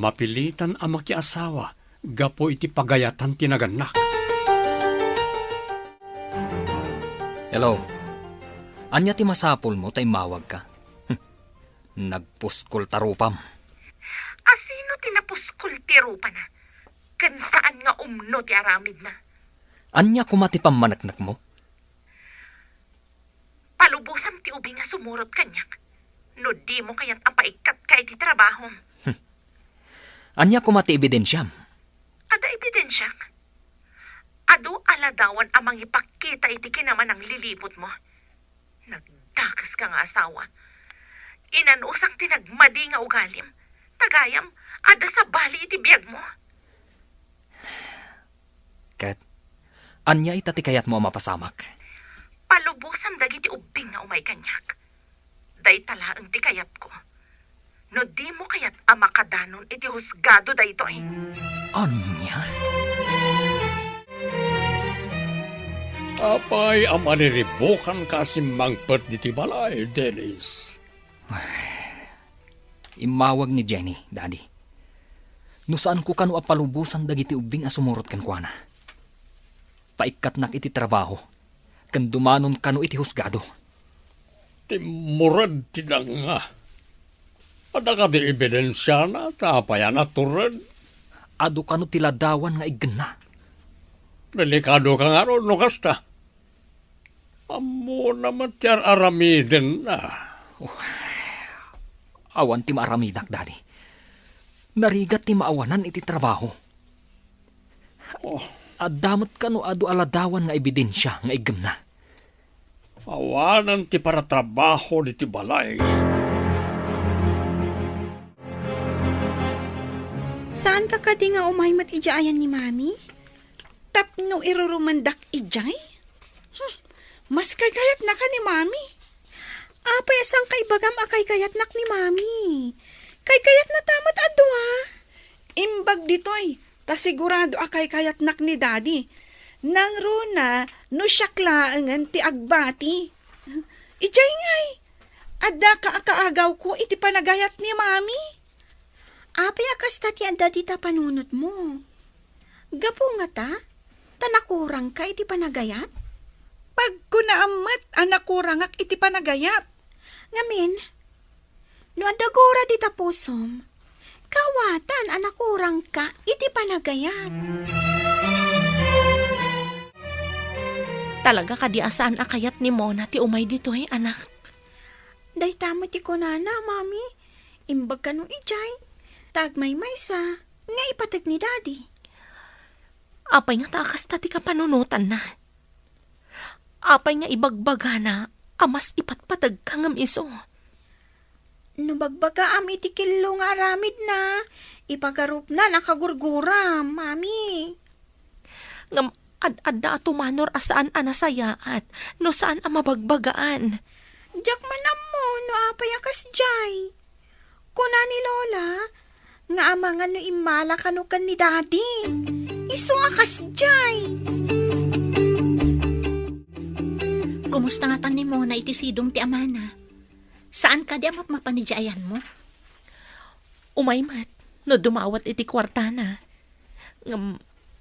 Mapilitan ang makiasawa, gapo iti pagayatan ti naganak. Hello. Anya ti masapol mo tay mawag ka? Nagpuskol tarupam. Asino tinapuskol ti rupa na? Kan saan nga umno ti aramid na? Anya kumati pamanaknak mo? Palubosam ti ubi nga sumurot kanyak. No di mo kayat apaikat kay ti trabaho. Anya kumati ebidensyam? Ada ebidensya? Ado aladawan amang ipakita iti kinaman ang lilipot mo. Nagdakas ka nga asawa. Inanusang tinagmadi nga ugalim. Tagayam, ada sa bali iti biyag mo. Kat, anya itati kayat mo mapasamak? Palubosam dagiti ubing nga umay kanyak. Day talaang ti kayat ko. No di mo kayat amakadanon iti husgado daytoy. Anya? Apay, amaniribukan kasi mangpert di ti balay, Dennis. Imawag ni Jenny, Daddy. No saan ko kanu apalubusan dagiti ubing asumurot kan kuana. Paikat nak iti trabaho. Kan dumanon kanu iti husgado. Timurad tinang nga. Ada ka di ebidensya na, tapayan at turad. Ado kanu tiladawan nga igna. Delikado ka nga ron, no kasta. Amo naman tiyar aramiden na. Awan ti maaramidak, Daddy. Narigat ti maawanan iti trabaho. Adamot kanu ado aladawan nga ebidensya nga igna. Awanan ti para trabaho di ti balay. Saan ka kadi nga umay mat ijaayan ni Mami? Tapno irurumandak ijay? Mas kagayat na ka ni Mami. Apay asang kaibagam akay kayat nak ni Mami. Kay kayat na tamat adwa. Imbag ditoy, ta sigurado akay kayat nak ni Daddy. Nang runa, no syaklaangan ti agbati. Ijay ngay, adda ka akaagaw ko iti panagayat ni Mami. Apay akas ta ti adda di ta panunot mo. Gapo nga ta, tanakurang ka iti panagayat? Pag ko naamat, anak ko rangak iti panagayat. Ngamin, no adagora di ta pusom, kawatan anak kurang ka iti panagayat. Talaga kadiasaan akayat ni Mona ti umay ditoy, anak. Day tamo ti kunana, Mami. Imbag ka nung ijay. Tagmay-may sa, nga ipatag ni Daddy. Apay nga takas ta ti kapanunutan na. Apay nga ibagbaga na, amas ipatpatag ka ngam iso. No bagbaga am iti kilo nga aramid na, ipagarup na nakagurguram, Mami. Ngam Ad na atumanor asaan anasayaat, no saan ang mabagbagaan. Jak man mo, no apay akas jay. Kuna ni Lola, nga amangan no imala kanukan ni Daddy. Iso akas jay. Kumusta nga tan ni mo na itisidong ti amana? Saan ka di mapanijayan mo? Umaymat, no dumawat iti kwartana.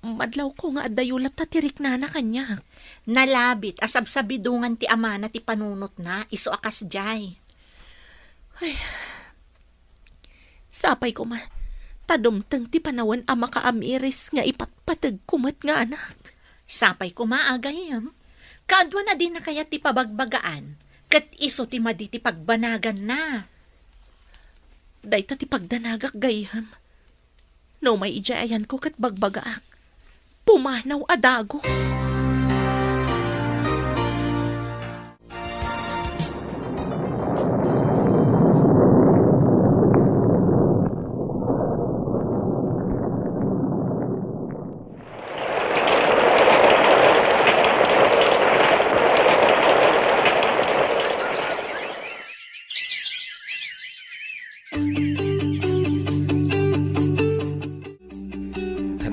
Madlaw ko nga adayulat ta tirik na kanya. Nalabit, asabsabidungan ti amana ti panunot na, iso akas jay. Ay, sapay ko ma, tadumteng ti panawan ama ka amiris nga ipatpatag kumat nga anak. Sapay ko maagayam. Kadwa na din na kaya ti pabagbagaan, kat iso ti madi ti pagbanagan na. Dayta ti pagdanagak gayam. No may ijayan ko kat bagbagaak. Pumanaw adagos.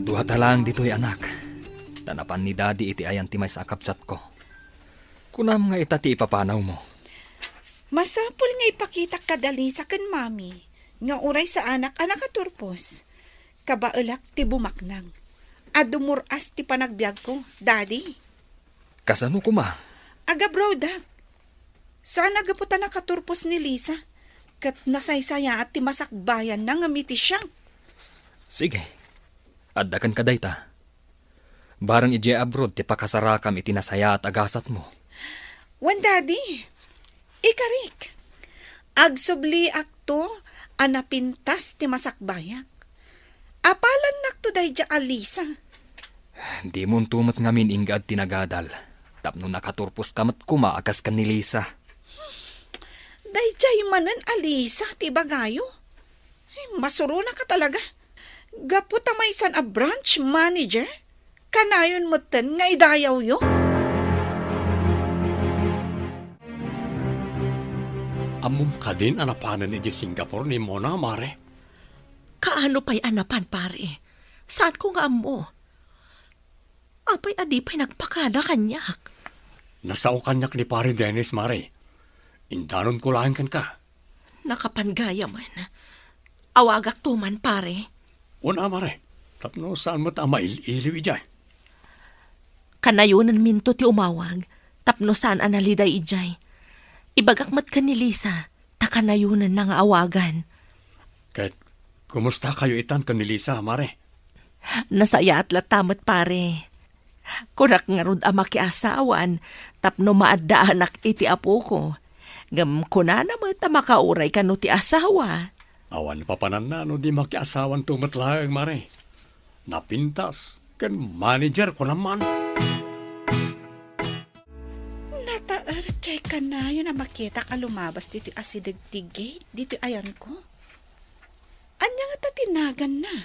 Duha talang dito'y anak. Tanapan ni Daddy iti ayan ti may sa kapsat ko. Kunam nga itati ipapanaw mo. Masapul nga ipakita kadali sa kan mami, nga uray sa anak katurpos. Kabaelak ti bumaknang. Adumuras ti panagbiag ko, Daddy. Kasano ko ma? Aga brodak. Saan nagaputan na katurpos ni Lisa? Kat nasaysaya at ti masakbayan na nga miti siya. Sige. Addakan ka dayta. Barang ije abroad ti pakasarakam itinasaya at agasat mo. Wan Daddy, ikarik. Agsubli akto anapintas ti masakbayak. Apalan nakto day ja Alisa. Di mo tumat ngamin ingad tinagadal. Tapno nakaturpos kamat kumaagas ka ni Lisa. Day jay manan Alisa ti bagayo. Masuro na ka talaga. Gapot may san a branch manager? Kanayon mo ten nga idayaw yo? Amom ka din anapanan ni Singapore ni Mona, Mare. Kaano pa'y anapan, pare? Saan ko nga amo? Apay adi pa'y nagpakada kanyak. Nasao kanyak ni pare Dennis, Mare. Indanon ko lang kan ka. Nakapangaya man. Awagak tuman, pare. Una, Mare. Tapno saan mo tama iliw ijay? Kanayunan minto ti umawag. Tapno saan analiday ijay. Ibagak mat ka ni Lisa. Takanayunan na nga awagan. Kahit kumusta kayo itan ka ni Lisa, Mare? Nasaya at latamat, pare. Kurak nga rod ama ki asawan. Tapno maadda anak iti apo ko. Gam kuna naman ta makauray ka no ti asawa. Awan papanan na no di makiasawan tumatlayag, Mare. Napintas, kan manager ko naman. Nataarchay ka na yun na makita ka lumabas dito asidag ti gate, dito ayan ko. Anya nga tatinagan na.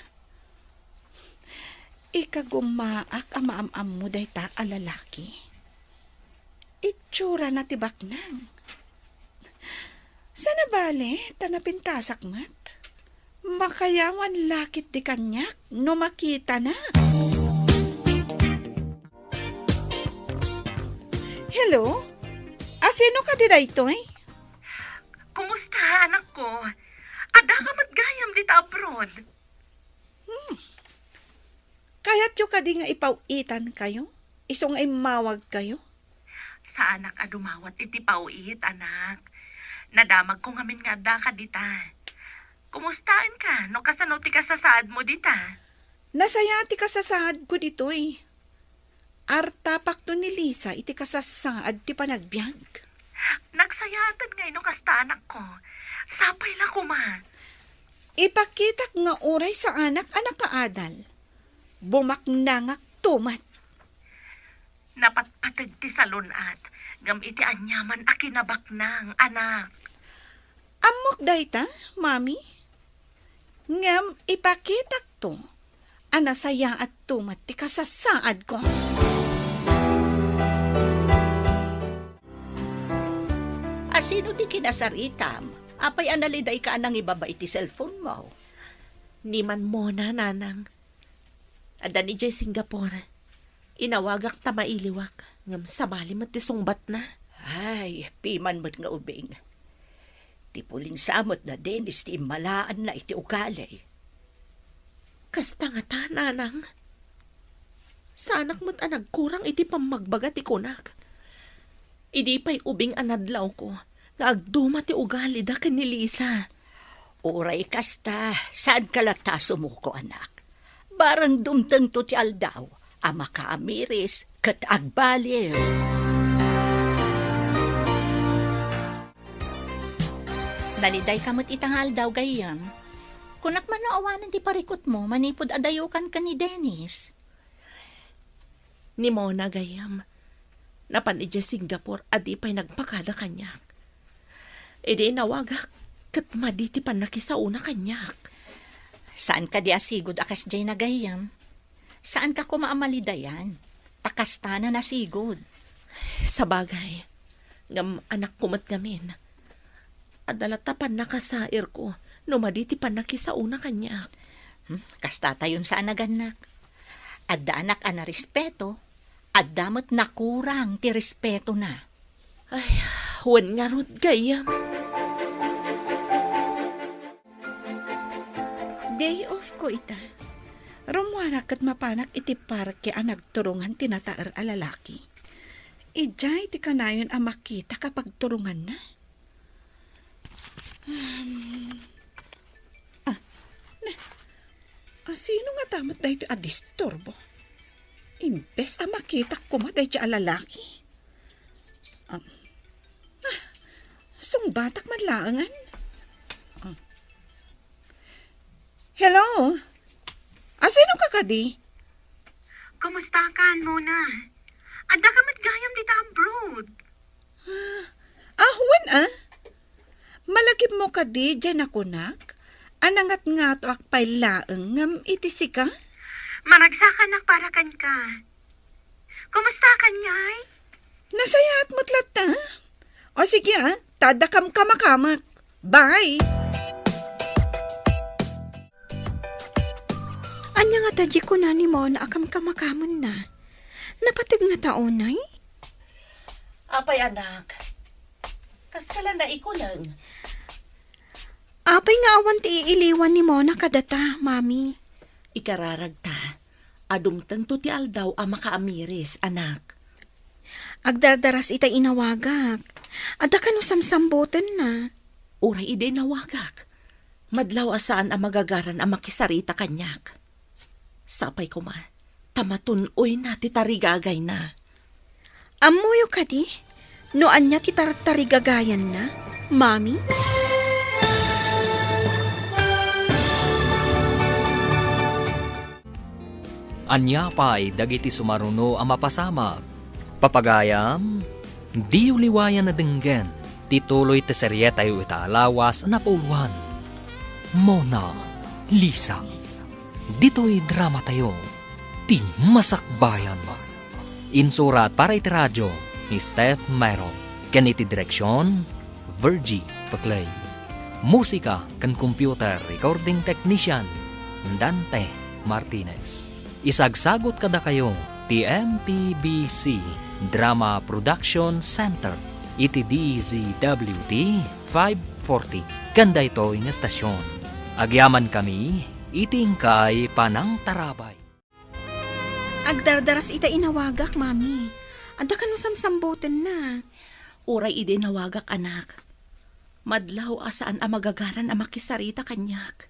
Ikagumaak ang maamam mo day ta alalaki. Itsura na tibak nang. Sana bale, tanapintasak mat. Makayawan lakit di kanyak, no makita na. Hello? Asino ka di daytoy? Kumusta, anak ko? Ada ka matgayam dito abroad. Kaya't yung ka di nga ipawitan kayo? Isong ay mawag kayo? Sa anak adumawat iti pauit, anak. Nadamag ko ngamin nga da ka dita. Kumustaan ka? No kasano ti kasasaad mo dita? Nasayati ka sa saad ko dito eh. Artapak to ni Lisa iti kasasaad ti panagbiag. Nagsayatan nga no kasta anak ko. Sapay la ko ma. Ipakitak nga oray sa anak kaadal. Bumaknangak tumat. Napatpatag ti salunat. Gam iti anyaman akinabaknang, anak. Amok dayta, mami? Ngam ipakitak to. Anasaya at tumat ti kasasaad ko. Asino di kinasaritam? Apay analiday ka anang ibaba iti cellphone mo. Ni man mo na, nanang. Ada ni Jay Singapore. Inawagak ta mailiwak. Ngam sabali mat ti sungbat na. Ay, piman mo't nga ubing. Ti puling samot na Dennis ti malaan na iti ukalay. Kasta nga ta, nanang. Sa anak mo't anagkurang iti pamagbaga ti kunak. Idi pa'y ubing anadlaw ko. Nga agduma ti ugali da kan ni Lisa. Uray kasta, saan ka lata sumuko, anak? Barang dumteng to ti aldaw, ama ka amiris, kat agbaliw. Naliday kamot itang aldaw gayam. Kunak man naawanan ti parikot mo, manipod adayukan ka ni Dennis. Ni Mona gayam. Napanidya Singapore, adi pa'y nagpakada kanyak. Edi nawagak, kat maditi pa nakisauna kanyak. Saan ka di asigod akas jay na gayam? Saan ka kumaamalidayan? Takasta na nasigod. Sa bagay, ngam anak kumat gamin. Adalatapan nakasair ko, no maditi pa nakisauna kanyak. Kasta tayon sa anaganak. Adda anak ana respeto, adamot nakurang ti respeto na. Ay, wan nga rod gayam. Day off ko ita. Rumwarak at mapanak iti parke ang nagturungan tinataar a lalaki. Ijay ti kanayon ang makita kapag turungan na. Sino nga tamat dahi ito a disturbo? Imbes ang makita kumaday ti a lalaki. Sungbatak man laangan. Hello? Sino ka kadi? Kumusta ka, Mona? Anda ka matgayam dito abroad. Huwan Malakip mo kadi dyan ako nak. Anangat nga to akpay laeng ngam itisi ka? Maragsakan na para kan ka. Kumusta ka, Nyay? Nasayaat mo't lata. O sige tadakam kamakamak. Bye! Anya nga taji ko na ni mo na akam kamakamon na. Napatig nga taonay? Apay, anak. Kaskala na ikulang. Apay nga awan ti iiliwan ni mo na kadata, mami. Ikararagta. Adumtang to ti aldaw ang makaamiris, anak. Agdardaras ita inawagak. Ada ka no samsambutan na. Uray ide nawagak. Madlaw asaan ang magagaran ang makisarita kanyak. Sapay ko ma, tamatunoy na ti tarigagay na. Amuyo ka di? Noan niya ti tarigagayan na, mami? Anya pa'y dagiti sumaruno ang mapasamag. Papagayam, di uliwayan na denggen, tituloy te serye tayo itaalawas na pauluan. Mona Lisa. Dito'y drama tayo, ti Masakbayan. Insurat para iti radyo ni Steph Mayro. Ken iti direksyon, Virgie Paclay. Musika kan computer recording technician, Dante Martinez. Isagsagot kada kayo, ti MPBC Drama Production Center, iti DZWT 540. Ganda ito'y nga stasyon. Agyaman kami, iting kay Panang Tarabay. Agdardaras ita inawagak, mami. Ada ka no samsambutan na. Uray ide nawagak, anak. Madlaw asaan ang magagaran ang makisarita kanyak.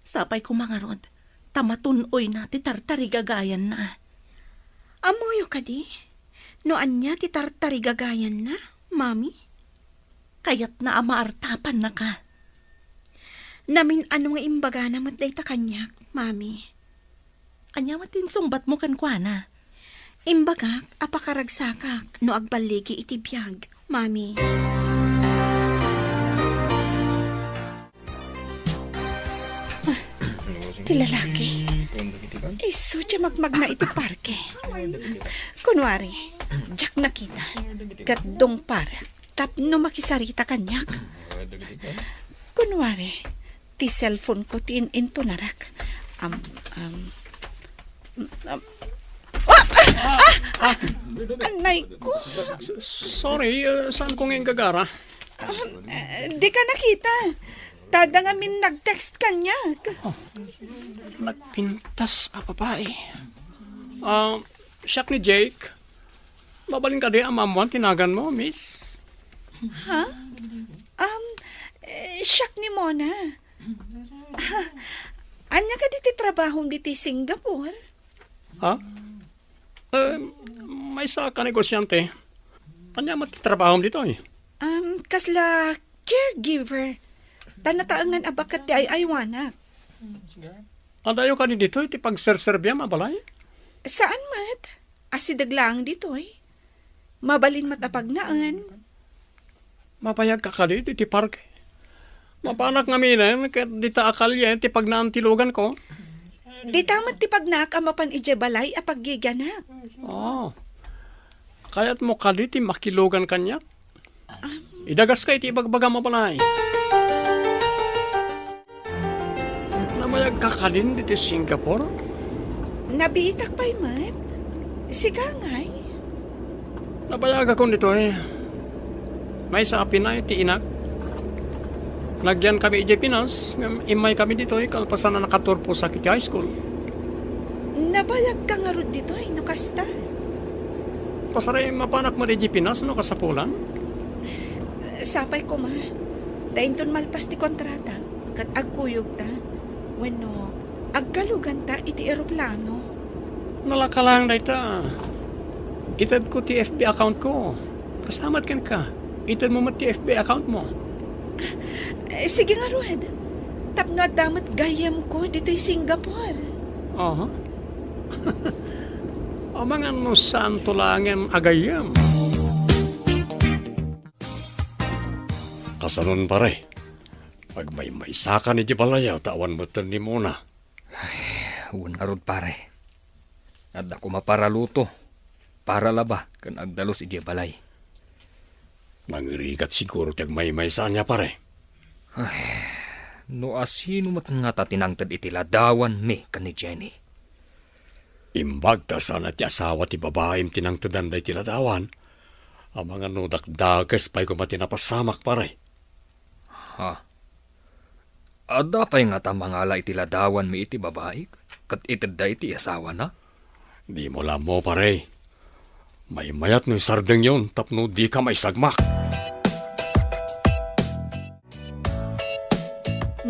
Sapay ko mga rod, tamatunoy na ti tartarigagayan na. Amuyo ka di? Noan niya ti tartarigagayan na, mami? Kayat na amaartapan na ka. Namin ano nga imbaga na matday ta kanyak, mami. Anya matin sungbat mo kan kwa na. Imbagak, apakaragsakak, no agbaligi iti biyag, mami. Ti lalaki. Isu siya magmag na iti parke. Kunwari, jak nakita, kat dong parek, tapno makisarita kanyak. Kunwari, ti cellphone ko ti into narak. Anay ko. Sorry, saan ko ngayon gagara? Di ka nakita. Tada nga min nag-text kanyak. Nagpintas a babae. Siyak ni Jake. Babalin ka di ang mamuan tinagan mo, miss. Ha? Siyak ni Mona. Anya ka diti trabaho diti Singapore? Ha? May sa ka negosyante. Anya matitrabaho dito eh. Kasla caregiver. Tanataangan abakat di ay aywanak. Adayo ka ni dito, iti pagserserbya mabalay. Saan mat? Asidaglang dito eh. Mabalin matapagnaan. Mapayag ka kalit, iti parke. Mapanak nga minan, dita akalya, iti pagnaantilugan ko. Di tamat ti pagnak amapan ije balay apaggiganak. Kaya't mo kalit, iti makilugan kanya. Idagas ka, iti ibagbaga mabalay. Namayag ka kalin, diti Singapore. Nabitak pa'y mat. Siga ngay. Nabayag ako nito eh. May sa Pinay, ti inak. Nagyan kami ije Pinas, imay kami dito eh, kalpasan na nakaturpo sa Kitty High School. Nabayag ka nga ron dito no kasta. Pasaray mapanak mo ije Pinas, no kasapulan. Sapay ko ma. Dahin ton malpas ti kontrata. Kat agkuyog ta. Bueno, agkalugan ta iti eroplano. Nalakalang na ita. Itad ko ti FB account ko. Kasamat kan ka. Itad mo ti FB account mo. Sige nga, Rued. Tapno at damat gayam ko dito'y Singapore. Aha. O mga no saan tulangan agayam. Kasanon pare. Pag may saka ni Jibalaya, tawan mo ni Mona. Unarod pare. At ako maparaluto. Para laba kan agdalos ije balay. Mangirikat siguro tiyag may saan niya pare. No asino mat nga ta tinangtad iti ladawan mi kan ni Jenny. Imbag ta sana ti asawa ti babaem tinangtadan day ti ladawan. Ang mga no dakdagas pa'y kumatinapasamak pare. Ha? Ada pa'y nga ta mangala iti ladawan mi iti babae kat itid da iti asawa na? Di mo lang mo pare. May mayat no'y sardeng yon tapno di ka may sagmak.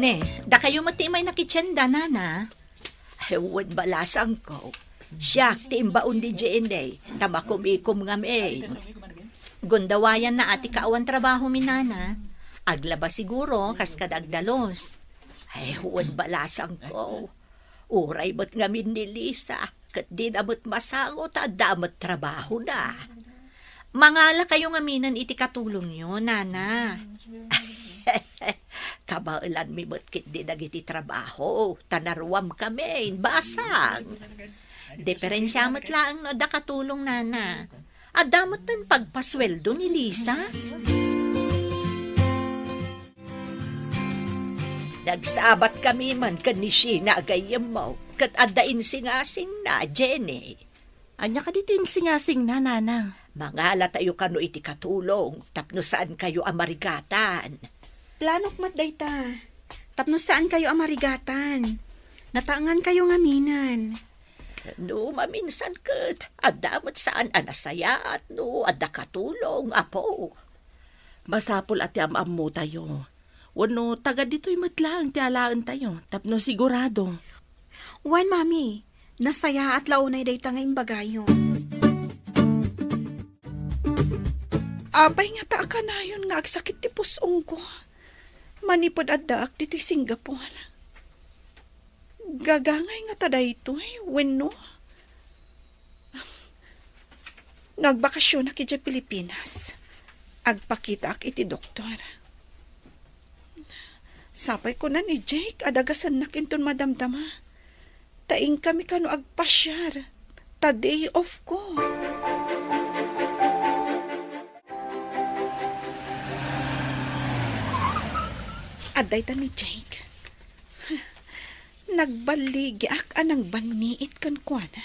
Ne, da kayo matimay na kitsyenda, nana. Hewan balasang ko. Siyak, timbaon di JNA. Tamakumikom nga may. Gundawayan na ati kaawan trabaho mi, nana. Aglaba siguro, kas kadagdalos. Hewan balasang ko. Uray ba't nga min ni Lisa. Kat di namot masangot at damot trabaho na. Mangala kayo nga minan iti katulong nyo, nana. Kabailan mi motkit di dagiti trabaho. Tanaruam kami, basang. Diferensya matlaang no da katulong, nana. Adamot ng pagpasweldo ni Lisa. Nagsabat kami man kan ni Sheena agayam mo. Kat adain singasing na, Jenny. Anya ka ditin singasing na, nanang. Mangala tayo kano iti katulong. Tapno saan kayo amarigatan. Planok matday ta. Tapno saan kayo amarigatan. Nataangan kayo ngaminan. No, maminsan kat. Adamat saan anasaya at no, ada katulong, apo. Masapul at yamam mo tayo. Wano, taga dito'y matlaang tialaan tayo. Tapno sigurado. Wan, mami. Nasaya at launay day ta ngayong bagayo. Abay nga ta akanayon nga agsakit ti pusong ko. Manipod at daak dito'y Singapore. Gagangay nga ta daytoy, wenno. Nagbakasyon na kidya Pilipinas. Agpakita ak iti doktor. Sapay ko na ni Jake, adagasan na kinton madamdama. Taing kami kano agpasyar. Ta day off ko. Aday ta ni Jake. Nagbaligyak anang baniit kan kuana.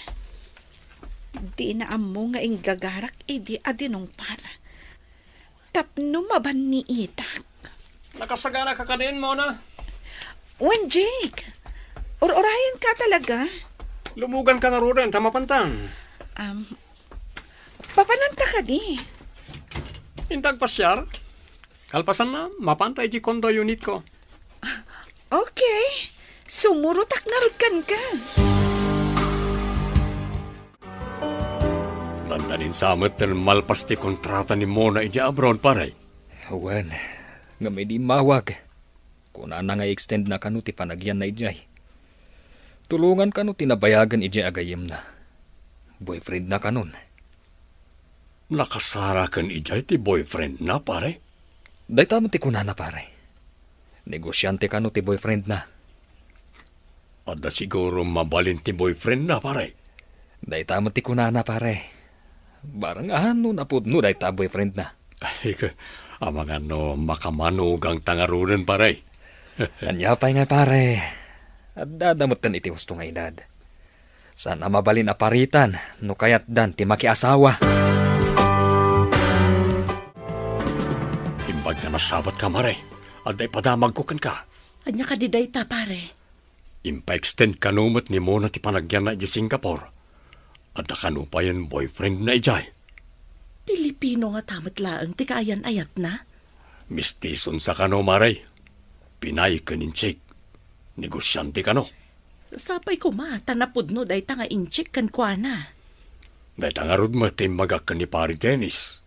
Di na amo nga inggagarak idi adinong para. Tapno mabaniitak. Nakasagana ka din mo na. Wen Jake, orayan ka talaga. Lumugan ka nga rin, tama pantang. Papananta ka di. Intag pasyar. Kalpasan na, mapantay di kondo unit ko. Okay, sumurutak na rudkan ka. Lantanin samet ng malpas ti kontrata ni Mona iti abroad paray. Wen, nga may di mawag. Kuna na nga extend na kanu ti panagyan na ijay. Tulungan kanu tinabayagan ijay agayim na. Boyfriend na kanun. Nakasara kan ijay ti boyfriend na pare. Day tamo ti kuna na pare. Negosyante kanu ti boyfriend na. Ada siguro mabalin ti boyfriend na pare. Day tamo ti kuna na pare. Barang ano na po no day ta boyfriend na. Ay, amang ano makamanugang tangarunan pare. Anyapay nga pare. At dadamot kan iti husto nga edad. Sana mabalin aparitan no kayat dan ti makiasawa. Imbag na nasabat ka mare. Aday padamag ko kan ka. Anya ka di dayta, pare. Impa-extend kanumot ni Mona ti panagyan na iti Singapore. At nakanupayan boyfriend na ijay. Pilipino nga tamat laang ti kaayan ayat na. Mistison sa kano maray. Pinay ka ninchik. Negosyante kano. Sapay ko ma, tanapod no dayta nga inchik kan kuana. Dahil tangarod mo timagak ka ni pari tennis.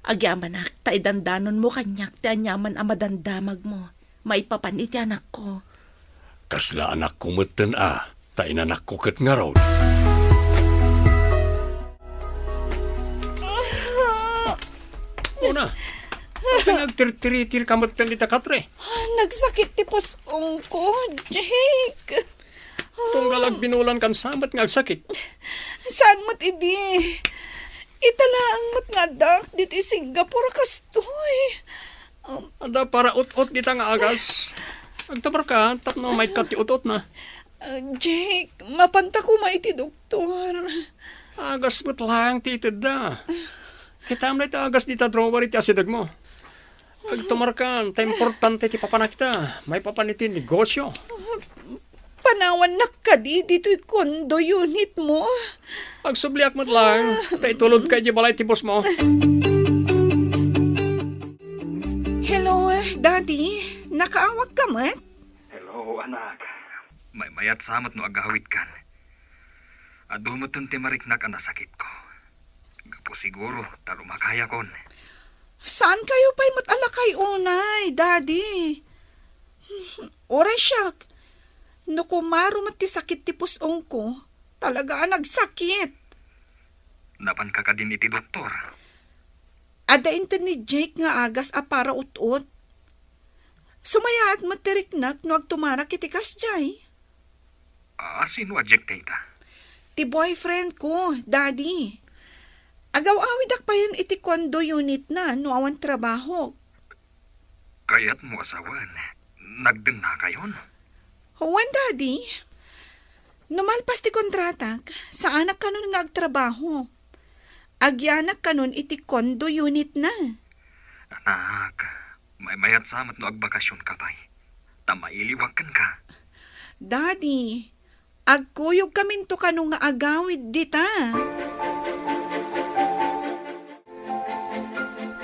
Agyaman ak, taidandanon mo kanyak ti anyaman amadandamag mo. Maipapanit anak ko. Kasla anak kumuten ta inanak ko kat nga raw. Una, pinagtir-tiritir kamot ka nita katre. Nagsakit ti pusong ko, Jake. Tunggalag binulan kan samat nga agsakit. Saan mo't idi? Italaang mo't nga dak dito i Singapore kastoy. Ada para ut-ut dita nga agas. Agtabar ka, tapno may kati ut-ut na. Jake, mapanta ko maiti doktor. Agas mo't lang titid da. Kita mo na agas dita drawer iti asidag mo. Agtumar ka, ta importante ti papana kita. May papanitin negosyo. Panawan na ka dito'y kondo unit mo. Agsubliak mo't lang, ta itulod ka di balay ti boss mo. Hello, Daddy. Nakaawag ka mat? Hello, anak. May mayat samat no agahawit kan. Adumutan ti mariknak ang nasakit ko. Gapo siguro, talo makaya kon. Saan kayo pa'y matalakay unay, Daddy? Oray siyak. No kumaro mat ti sakit ti pusong ko, talaga nagsakit. Napan ka din iti doktor. Ada inter ni Jake nga agas a para ut-ut. Sumayaat matiriknak no agtumarak iti kasjay. Sino ajek tayta? Ti boyfriend ko, Daddy. Agaw-awidak pa yun iti kondo unit na no awan trabaho. Kaya't mo asawan. Nagden na kayon? Huwan, Daddy. Numalpas ti kontratak, sa anak kanon nga agtrabaho. Agyanak kanon iti kondo unit na. Anak, may mayat samat no agbakasyon ka pa'y. Tamailiwakan ka. Daddy, agkuyog kaminto kanon nga agawid dita.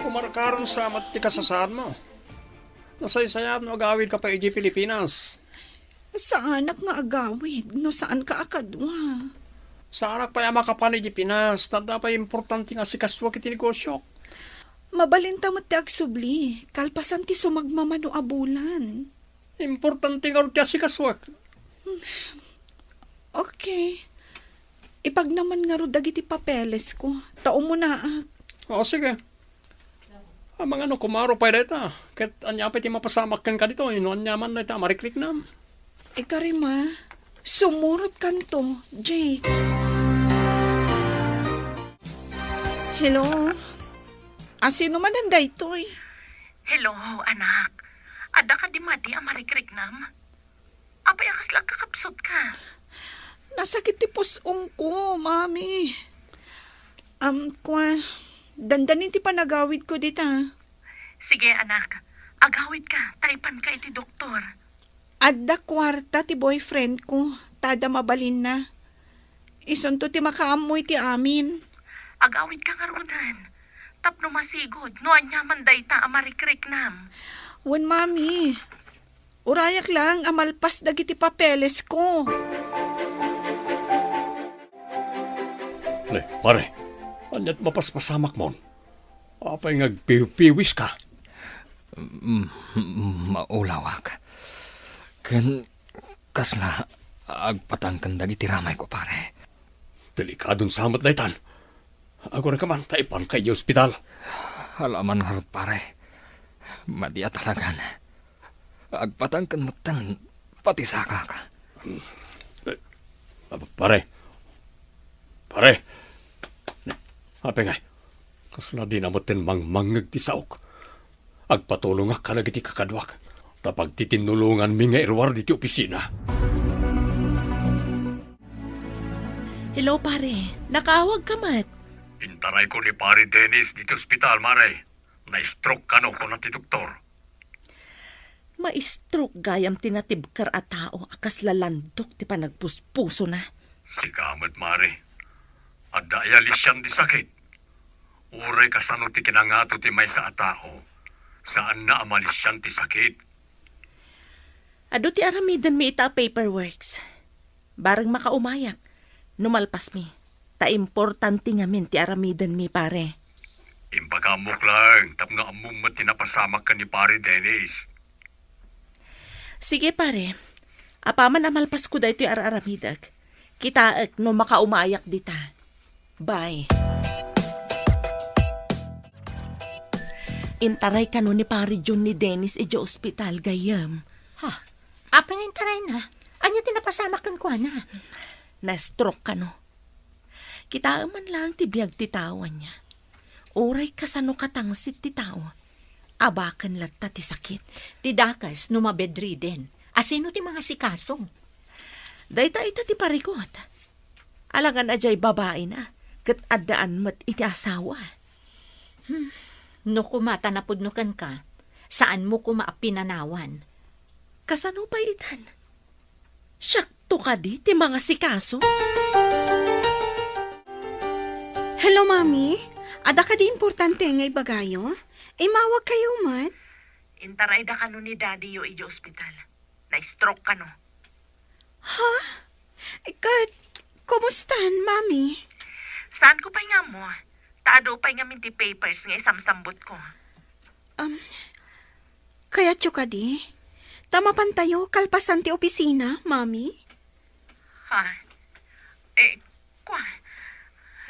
Kumarkaron sa mat ti kasasaan mo. Nasaysayat no agawid ka pa iti Pilipinas. Sa anak nga agawid, no saan ka akadwa? Sa anak pa yama ka pa ni Pinas, tanda pa importante nga si kaswa kiti negosyo. Mabalinta mo ti agsubli, kalpasan ti sumagmamano abulan. Importante nga rin si kaswa. Okay. Ipag naman nga ro dagiti papeles ko, tao mo na O sige. Ang mga kumaro pa dito. Kahit anya pa iti mapasamak kan ka dito, ino anya man na ito, mariklik na. Ikarima, sumurot kanto, Jake. Hello? Sino man ang daytoy? Hello, anak. Ada ka di mati amarikrignam. Apay akas lang kakapsot ka. Nasakit ti pusong ko, mami. Dandanin ti panagawid ko dita. Sige anak, agawid ka, taypan ka iti doktor. Adda kwarta ti boyfriend ko, tada mabalin na. Isunto ti makaamoy ti amin. Agawid ka nga rudan. Tapno masigod, no anyaman dayta amarikrignam. Wan, mami. Urayak lang, amalpas dagiti papeles ko. Le, pare, anyat mapaspasamak mon. Apay ngagpiwis ka. Maulawak. Kasla, agpatangkan dagiti ramay ko, pare. Delikadong samat daytan. Agora ka man, taipan kay ospital. Halaman harot, pare. Madia talagan. Agpatangkan mo tan, pati saka ka. Pare. Apay ngay. Kasla di namotin mangmangag ti saok. Agpatulong ka na giti kakadwak. Tapag titinulungan mi nga irwar diti opisina. Hello, pare. Nakaawag ka mat. Intaray ko ni pare Dennis dito ospital, maray. Na-stroke ka no ko na ti doktor. Ma-stroke gayam tinatibkar a tao akas lalandok ti panagpuspuso na. Sigamat, mare. Adaya lisyan di sakit. Uray kasano ti kinangato ti may sa atao. Saan na amalisyan ti sakit? Ado ti aramidan mi ita paperworks. Barang makaumayak. Numalpas mi. Ta importante nga min ti aramidan mi, pare. Impagamok lang. Tapno amum mo tinapasamak ka ni pare Dennis. Sige, pare. Apaman amalpas ko da ito aramidag. Kitaak no makaumayak dita. Bye. Intaray ka no ni pare John ni Dennis ije ospital gayam. Ha? Apa nga taray na? Anya tinapasamakan ko na? Na-stroke ka no. Kita man lang ti biyag ti tawan niya. Oray kasano katangsit ti tao. Abakan latta ti sakit. Ti dakas no mabedriden. Asino ti mga sikasong? Dayta ita ti parikot. Alangan ajay babae na. Kat addaan mat iti asawa. No kumata na pudnukan ka, saan mo kumaapinanawan? Kasano pa itan? Syakto ka di ti mga sikaso. Hello, Mami. Ada ka di importante ngay bagayo? Mawag kayo, mat. Intaray da ka no ni daddy yo ije ospital. Na-stroke ka no. Ha? Kat, kumustan, Mami? Saan ko pa nga mo? Taado pa nga minti papers nga isamsambot ko. Kaya ka di? Tama pantayo, kalpasan ti opisina, Mami? Ha?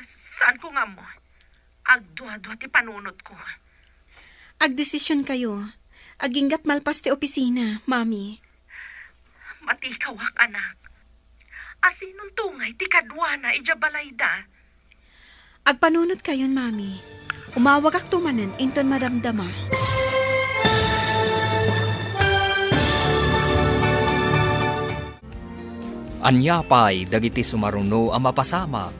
Saan ko nga mo? Agdwa-dwa ti panunot ko. Agdesisyon kayo. Aginggat malpas ti opisina, Mami. Matikawak, anak. Asinong tungay ti kadwa na ijabalayda. Agpanunot kayon, Mami. Umawag ak tumanan, inton madamdama. Anyapay dagiti sumaruno ang mapasamak.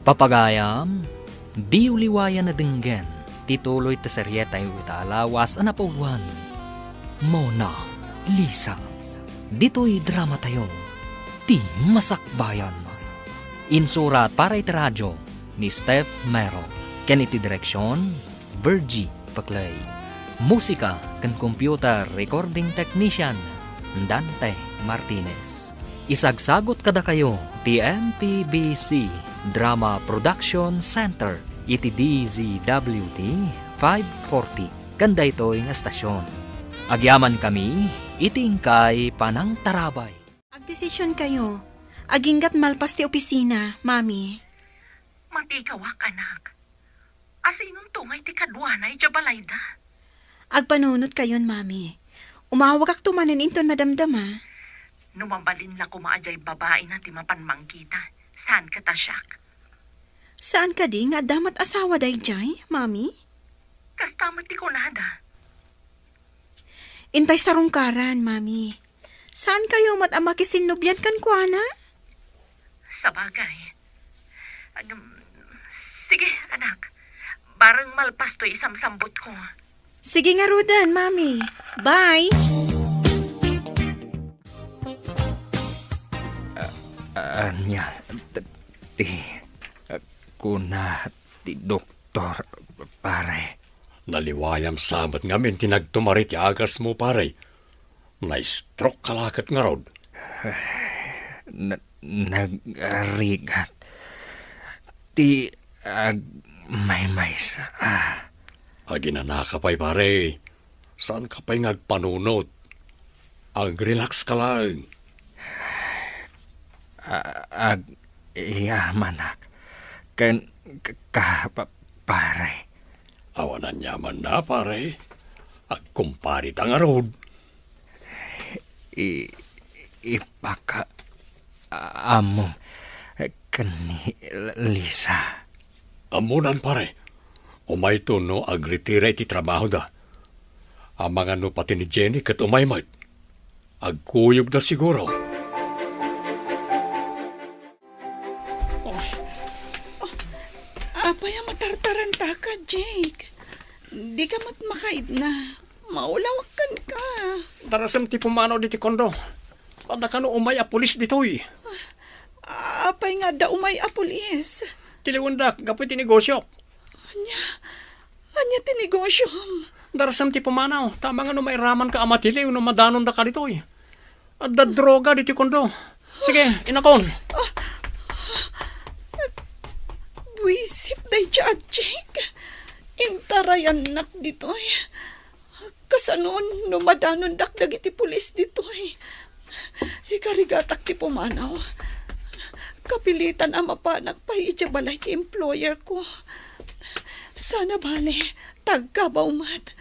Papagayam, di uliwayan na denggen. Tituloy ta seryeta yung italawas ang napauwan. Mona Lisa. Dito'y drama tayo. Di masakbayan. Insurat para iti radyo ni Steph Mero. Ken iti direksyon, Virgie Paclay. Musika ken computer recording technician, Dante Martinez. Isagsagot kada kayo ti MPBC Drama Production Center iti DZWT 540 kanda ito'y nga stasyon. Agyaman kami iti ingkay panang tarabay. Agdesisyon kayo. Aginggat malpas ti opisina, Mami. Matikawak, anak. Asinong tungay ti kadwa na ijabalayda. Agpanunot kayon, Mami. Umawag ak tumanan inton madamdama. Numambalin la kumaajay babae na ti mapanmangkita. Saan ka tasyak? Saan ka di nga damat asawa day jay, Mami? Kastamat ti kunada. Intay sa rungkaran, mami. Saan kayo mat-ama kisinubyan kan kuana? Sa bagay. Sige, anak. Barang malpas to isamsambot ko. Sige nga, Rudan, mami. Bye! Anya, kuna, ti doktor, pare. Naliwayam samat ngamin tinagtumarit agas mo pare. Na-stroke kalakat nga rod. Nagrigat. Ti, may sa, Aginana ka pa'y pare. Saan ka pa'y ngagpanunot? Ag-relax ka lang. Yamanak. Pare. Awanan yaman na pare. Agkumparit ang arod. Ipaka among kani Lisa. Amunan pare. Umay to no agritira iti trabaho da. Amang ano pati ni Jenny kat umay mat. Agkuyog na siguro. Apay ang matartaranta ka, Jake. Di ka makaid na. Maulawakan ka. Darasam ti pumanaw di ti kondo. Pada ka no umay a pulis ditoy. Apay nga da umay a pulis. Tiliwanda, gapoy ti negosyo. Anya tinegosyo. Darasam ti pumanaw. Tama nga no may raman ka amatili no madanon da ka ditoy. At da droga di ti kondo. Sige, inakon. Buisit day siya, Jake. Intarayan nak ditoy. Kasanon, numadanon dakdag iti pulis ditoy. Ikarigatak ti pumanaw. Kapilitan ang mapanak pa iti balay ti employer ko. Sana bale, tagkabaw mat.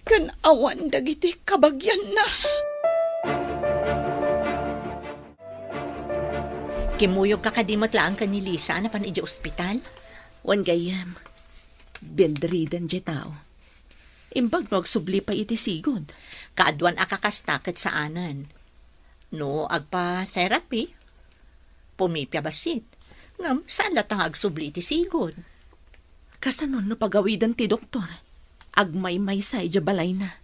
Kan awan dagiti kabagyan na. Kimuyog ka kadimot lang ka ni Lisa na pan iji ospital? Wan gayam. Bendridan di tao. Imbag no agsubli pa iti sigod. Kaadwan akakastakit sa anan. No, agpa-therapy. Pumipya basit. Ngam, saan latang agsubli iti sigod? Kasanon no pagawidan ti doktor. Agmay-may sa ija balay na.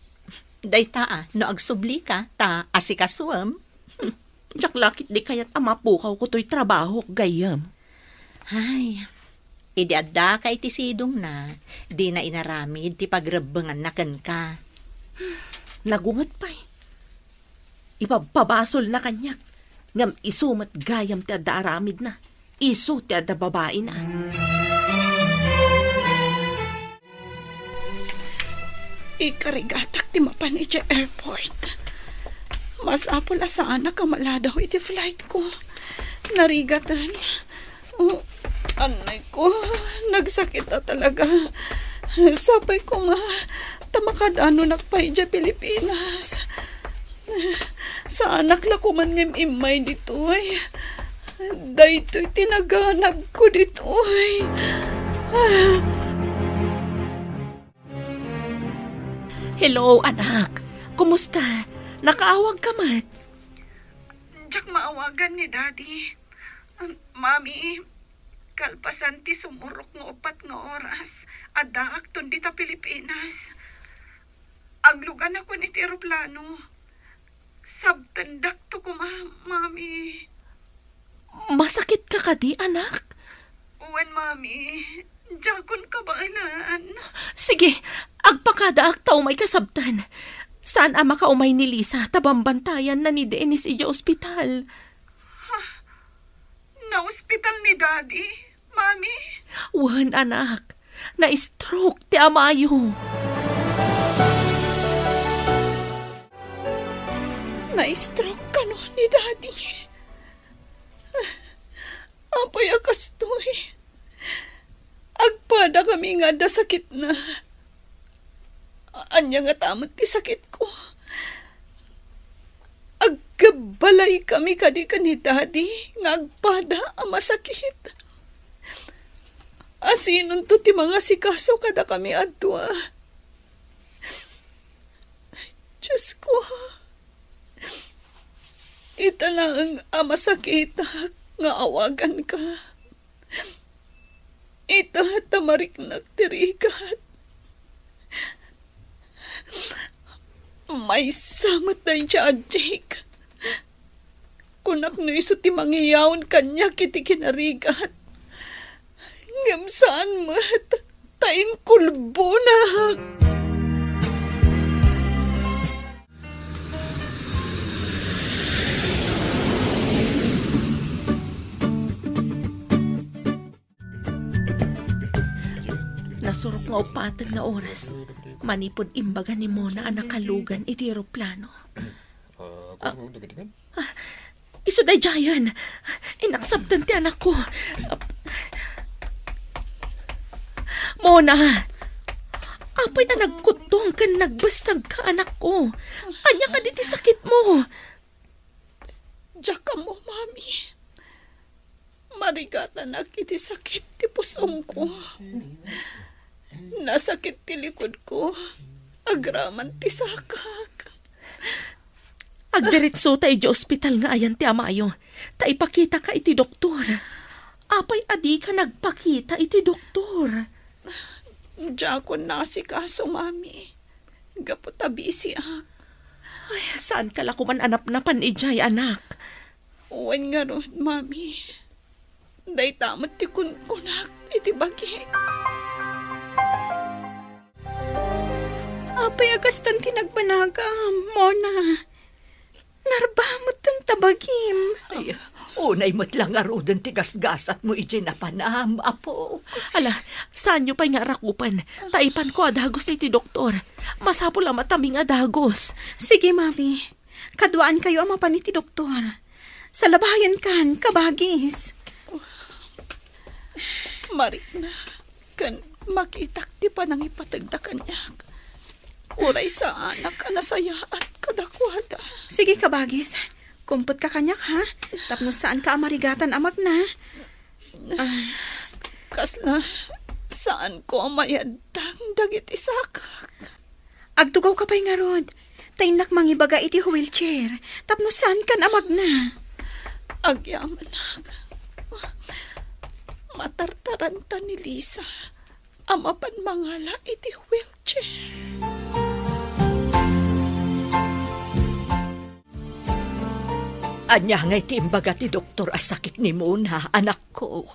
Day taa, no agsubli ka, ta asikasuam. Jak lakit di kayat amapukaw ko to'y trabaho gayam. Ay, idi adda ka iti sidong na, di na inaramid ti pagrebengan naken ka. Nagungat pa'y. Ipapabasol na kanyak. Ngam isumat gayam ti adda aramid na. Isu ti adda babae na. Ikarigatak ti mapan iti airport. Mas apol asaan na kamala daw iti flight ko. Narigatan. Oh, anay ko, nagsakit na talaga. Sabay ko nga, tamakadano nakpay dya Pilipinas. Sa anak la ko man ngem imay ditoy. Daytoy tinaganag ko ditoy. Hello, anak. Kumusta? Nakaawag ka mat? Diyak maawagan ni Daddy. Mami, kalpasan ti sumurok nga 4 nga oras. Adaak ton dita Pilipinas. Aglugan ako ni ti aeroplano. Sabtandak to ko, Mami. Masakit ka kadi, anak? Uwan, Mami. Diyakon ka baalan. Sige, agpakadaak tao may kasabtan. Saan ama ka umay ni Lisa tabambantayan na ni Dennis ija ospital? Na ospital ni Daddy, Mami? Wan, anak. Na-stroke ti amayo. Na-stroke ka no ni Daddy. Apoy akastoy. Agpada kami nga da sakit na. Anya nga tamat ti sakit ko. Agkabalay kami kadi ka ni Daddy. Ngagpada ang masakit. Asinon to ti mga sikaso kada kami adwa. Diyos ko. Ita lang ang masakita nga awagan ka. Ita tamarik nagtirikat. May samot na siya, Jake. Kunak no iso ti mangiyawon kanya kiti kinarigat. Ngam saan mo taing kulbo na. Nasurok nga upatag na oras. Manipod imbaga ni Mona ang nakalugan iti eroplano. Iso day Jayan. Inaksaptan ti anak ko. Mona, apay na nagkutong kan nagbastag ka anak ko. Anya ka diti sakit mo. Diyak ka mo, mami. Marigata na kiti sakit ti pusong ko. Nasakit ti likod ko. Agraman ti sakak. Agdiritso tayo di ospital nga ayan ti amayo. Ta ipakita ka iti doktor. Apay adi ka nagpakita iti doktor. Diyak ko nasikaso, mami. Gapot abisi ak. Ay, saan ka lakuman anap-napan ijay anak? Uwan nga ron, mami. Day tamot ti kunkunak iti bagi. Apay agastan tinagpanaga, Mona. Narbamot ang tabagim. Ay, unay mo't lang arudan ti gasgasat mo iti napanam, apo. Ala, saan nyo pa nga rakupan? Taipan ko adagos iti doktor. Masapul ang mataming adagos. Sige, mami. Kaduaan kayo ang mapaniti doktor. Sa labayan kan, kabagis. Marik na. Kan makitak ti pa nang ipatagdakan niya. Uray sa anak ka nasaya at kadakwada. Sige, kabagis. Kumput ka kanyak, ha? Tapno saan ka amarigatan amag na? Kasla, saan ko mayadang dagit isakak? Agtugaw ka pa'y nga rod. Tainak mangibaga iti wheelchair. Tapno saan kan amag na? Agyaman ak. Matartaranta ni Lisa. Amapan mangala iti wheelchair. Anya nga iti imbaga ti doktor asakit ni Mona, anak ko.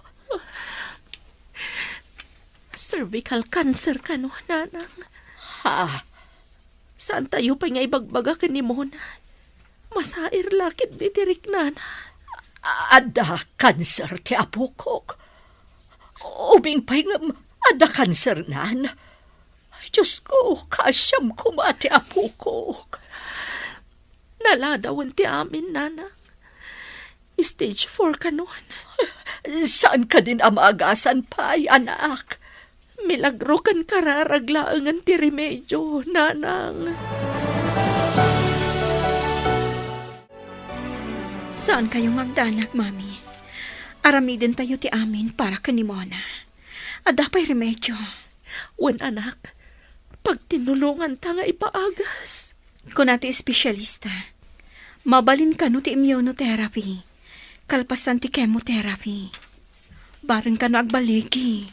Cervical cancer ka no, nanang. Ha? Saan tayo pa nga ibagbaga ka ni Mona? Masair lakit di tirik nana. Ada cancer ti apo ko. Ubing pa'y nga ada cancer nan. Diyos ko, kasyam ko mati apo ko. Naladawan ti amin, nanang. Stage 4 ka nun. Saan ka din amagasan pa'y, anak? Milagro kan kararaglaangan ti remedyo, nanang. Saan kayong agdanak, mami? Aramidin tayo ti amin para kanimona. Adapay remedyo. Wen anak, pag tinulungan ta nga ipaagas. Kung nati espesyalista, mabalin ka no ti immunotherapy. Kalpasan ti chemotherapy. Bareng ka no agbaligi.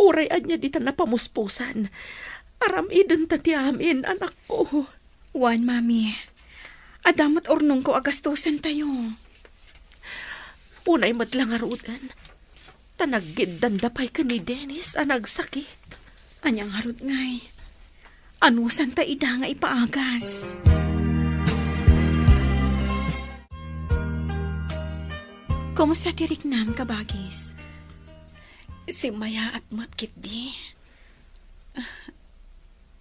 Urayan niya dita na pamuspusan. Aramidin ta ti amin, anak ko. Wan, mami. Adamat ornong ko agastusan tayo. Unay madlang arudan. Tanaggidan dapay ka ni Dennis ang nagsakit. Anyang harut ngay. Anusan ta ida nga ipaagas. Kumusta ti Riknam, kabagis? Si Maya at Motkit di.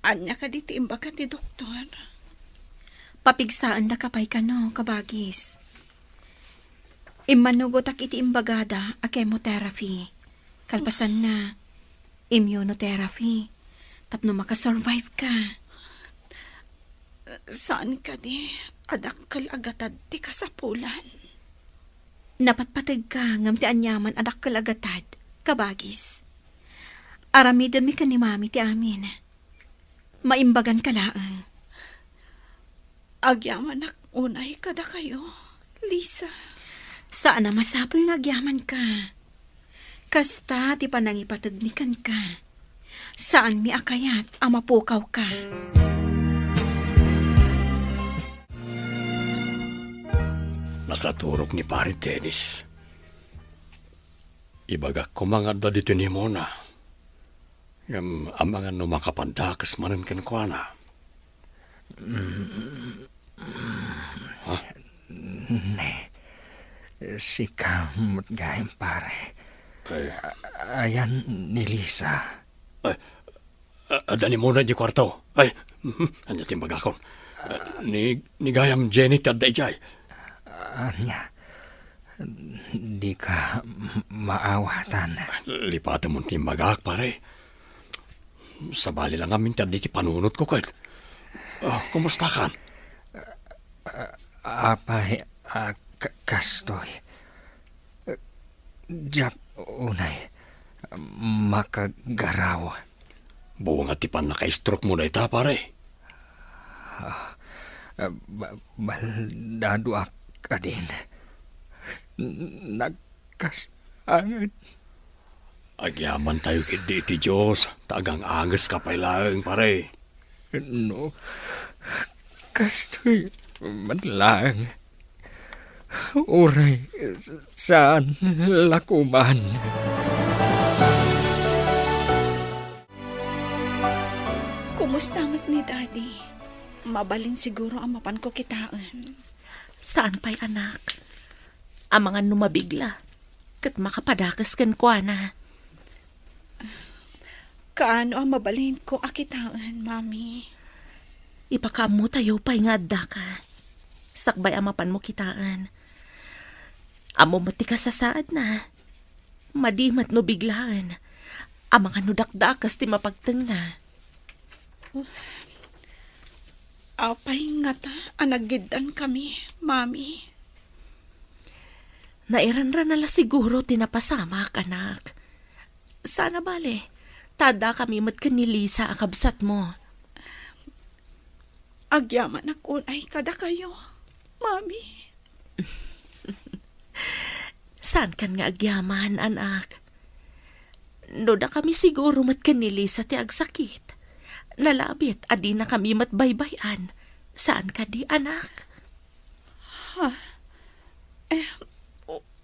Anya ka di ti imbaga ti doktor. Papigsaan na kapay ka no, kabagis. Imanugotak iti imbagada a chemotherapy. Kalpasan na immunotherapy. Tapno makasurvive ka. Saan ka di? Adakkel agatad ti kasapulan. Napatpatag ka ngam ti anyaman adakkel agatad, kabagis. Aramidon mi ka ni mami ti amin. Maimbagan ka laang. Agyaman nak unay kada kayo, Lisa. Saan na masapol nga agyaman ka? Kasta ti panangipatagmikan ka. Saan mi akayat ang mapukaw ka? Nakaturok ni pare Dennis. Ibagak ko mga da dito ni Mona. Ang mga numakapandakas manan kan ko na. Si kamot gayang pare. Ay, Ayan ni Lisa. Dani Mona di kwarto. Ay, ano timbagakon. Ni gayam Jenny tad dayjay. Anya, di ka maawatan. Lipatan mo timbagak pare. Sabali lang amin tad di panunot ko kahit. Kumusta kan? Apay, kastoy. Diyak unay, makagaraw. Buong at tipan naka-stroke mo na ita pare. Baldado ka din. Nagkasangit. Agyaman tayo kiti iti Diyos. Tagang angas ka pailang pare. No, kastoy madlang. Uray, saan lakuman? Kumusta mat ni Daddy? Mabalin siguro ang mapan ko kitaan. Saan pa'y anak? Ang mga numabigla. Kat makapadakas kan ko na. Kaano ang mabalin ko akitaan, Mami? Ipakamu tayo pa'y nga adda ka. Sakbay ang mapan mo kitaan. Amo mati ka sa saad na. Madimat no biglaan. Ang mga nudakdakas ti mapagtang na. Apay nga ta, anagidan kami, Mami. Nairanran nala siguro tinapasamak, anak. Sana bale, tada kami mat ka ni Lisa ang kabsat mo. Agyaman ako ay kada kayo, Mami. Saan kan nga agyaman, anak? No da kami siguro mat ka ni Lisa ti agsakit. Nalabit, adi na kami matbaybayan. Saan ka di, anak?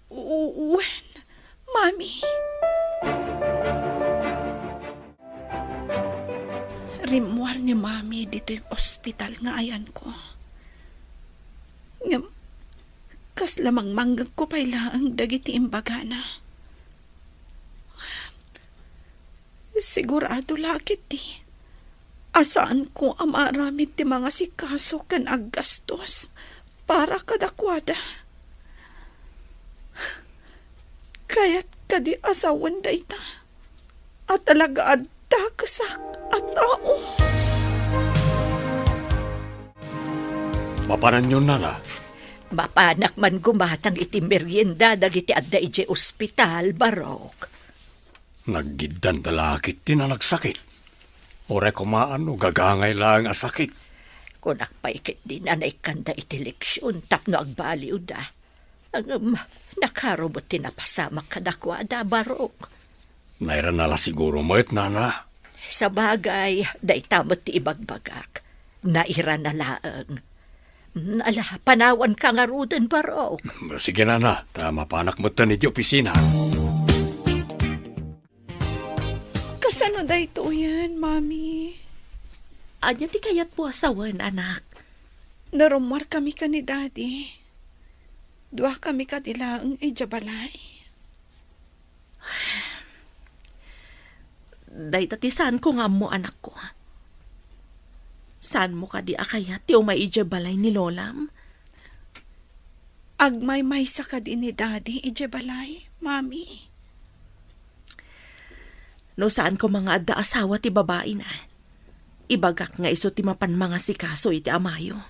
When, Mami? Rimwar ni Mami dito yung ospital nga ayan ko. Ngam, kas lamang manggag ko pailaang dagiti imbagana. Sigurado lakit di. Asaan ko amaramid ti mga sikaso kan aggastos para kadakwada. Kaya't kadi asawan da ita. At talaga adda kasak at tao. Mapanan yun na. Mapanak man gumatang iti merienda dagiti adda iti ospital, Barok. Naggidan talakit ti na nagsakit. Ore kumaan o gagangay lang ang sakit. Kunak paikit din anay kanda iti leksyon tapno agbaliw da. Ang nakarobot tinapasamak kadakwada, Barok. Nairan nala siguro mo it, nana. Sa bagay, day tamot ti ibagbagak. Naira na laang. Ala, panawan ka nga ruden, Barok. Sige, nana. Tama panak mo ta ni di opisina. Kasano da ito yan, Mami? Anya ti kayat po asawan, anak. Narumar kami ka ni Daddy. Dua kami ka dilaang ijabalay. Day tati saan ko nga mo, anak ko. Saan mo ka di akayat ti umaidya balay ni Lolam? Agmay-may sa ka din ni Daddy ijabalay, Mami. No saan ko mga adda asawa ti babae na. Ibagak nga iso ti mapan mga sikaso iti amayo.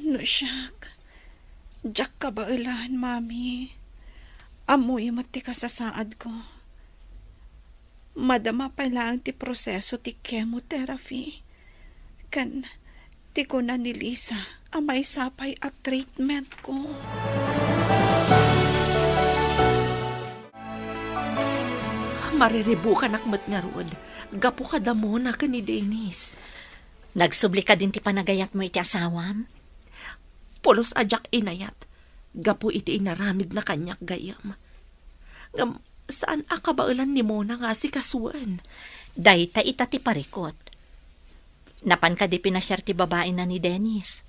No siyak. Diyak ka ba ilahan, Mami? Amoy mati ka sa saad ko. Madama pa lang ti proseso ti chemotherapy. Kan Ti ko na ni Lisa ang may sapay at treatment ko. Mariribukan akmat nga rod. Gapo ka damo na ka ni Dennis. Nagsubli ka din ti panagayat mo iti asawam? Pulos ajak inayat. Gapo iti inaramid na kanyak gayam. Ngam, saan akabaulan ni Mona nga si kasuan? Dayta ita ti parikot. Napan ka di pinasyar ti babae na ni Dennis.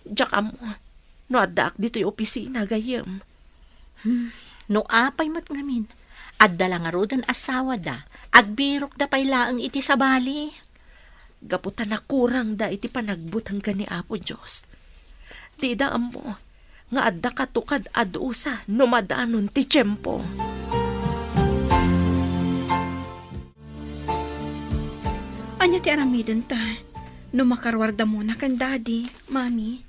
Diyak amo, no adak dito yung opisina gayam. No apay mat ngamin. Adda lang arudan asawa da. Agbirok da pay laang iti sabali. Gaputan na kurang da iti panagbutang ka ni Apo Diyos. Di da amo, nga adda katukad adusa no madanon ti tiyempo. Anya ti aramiden ta, no makarwarda mo na kan daddy, mami.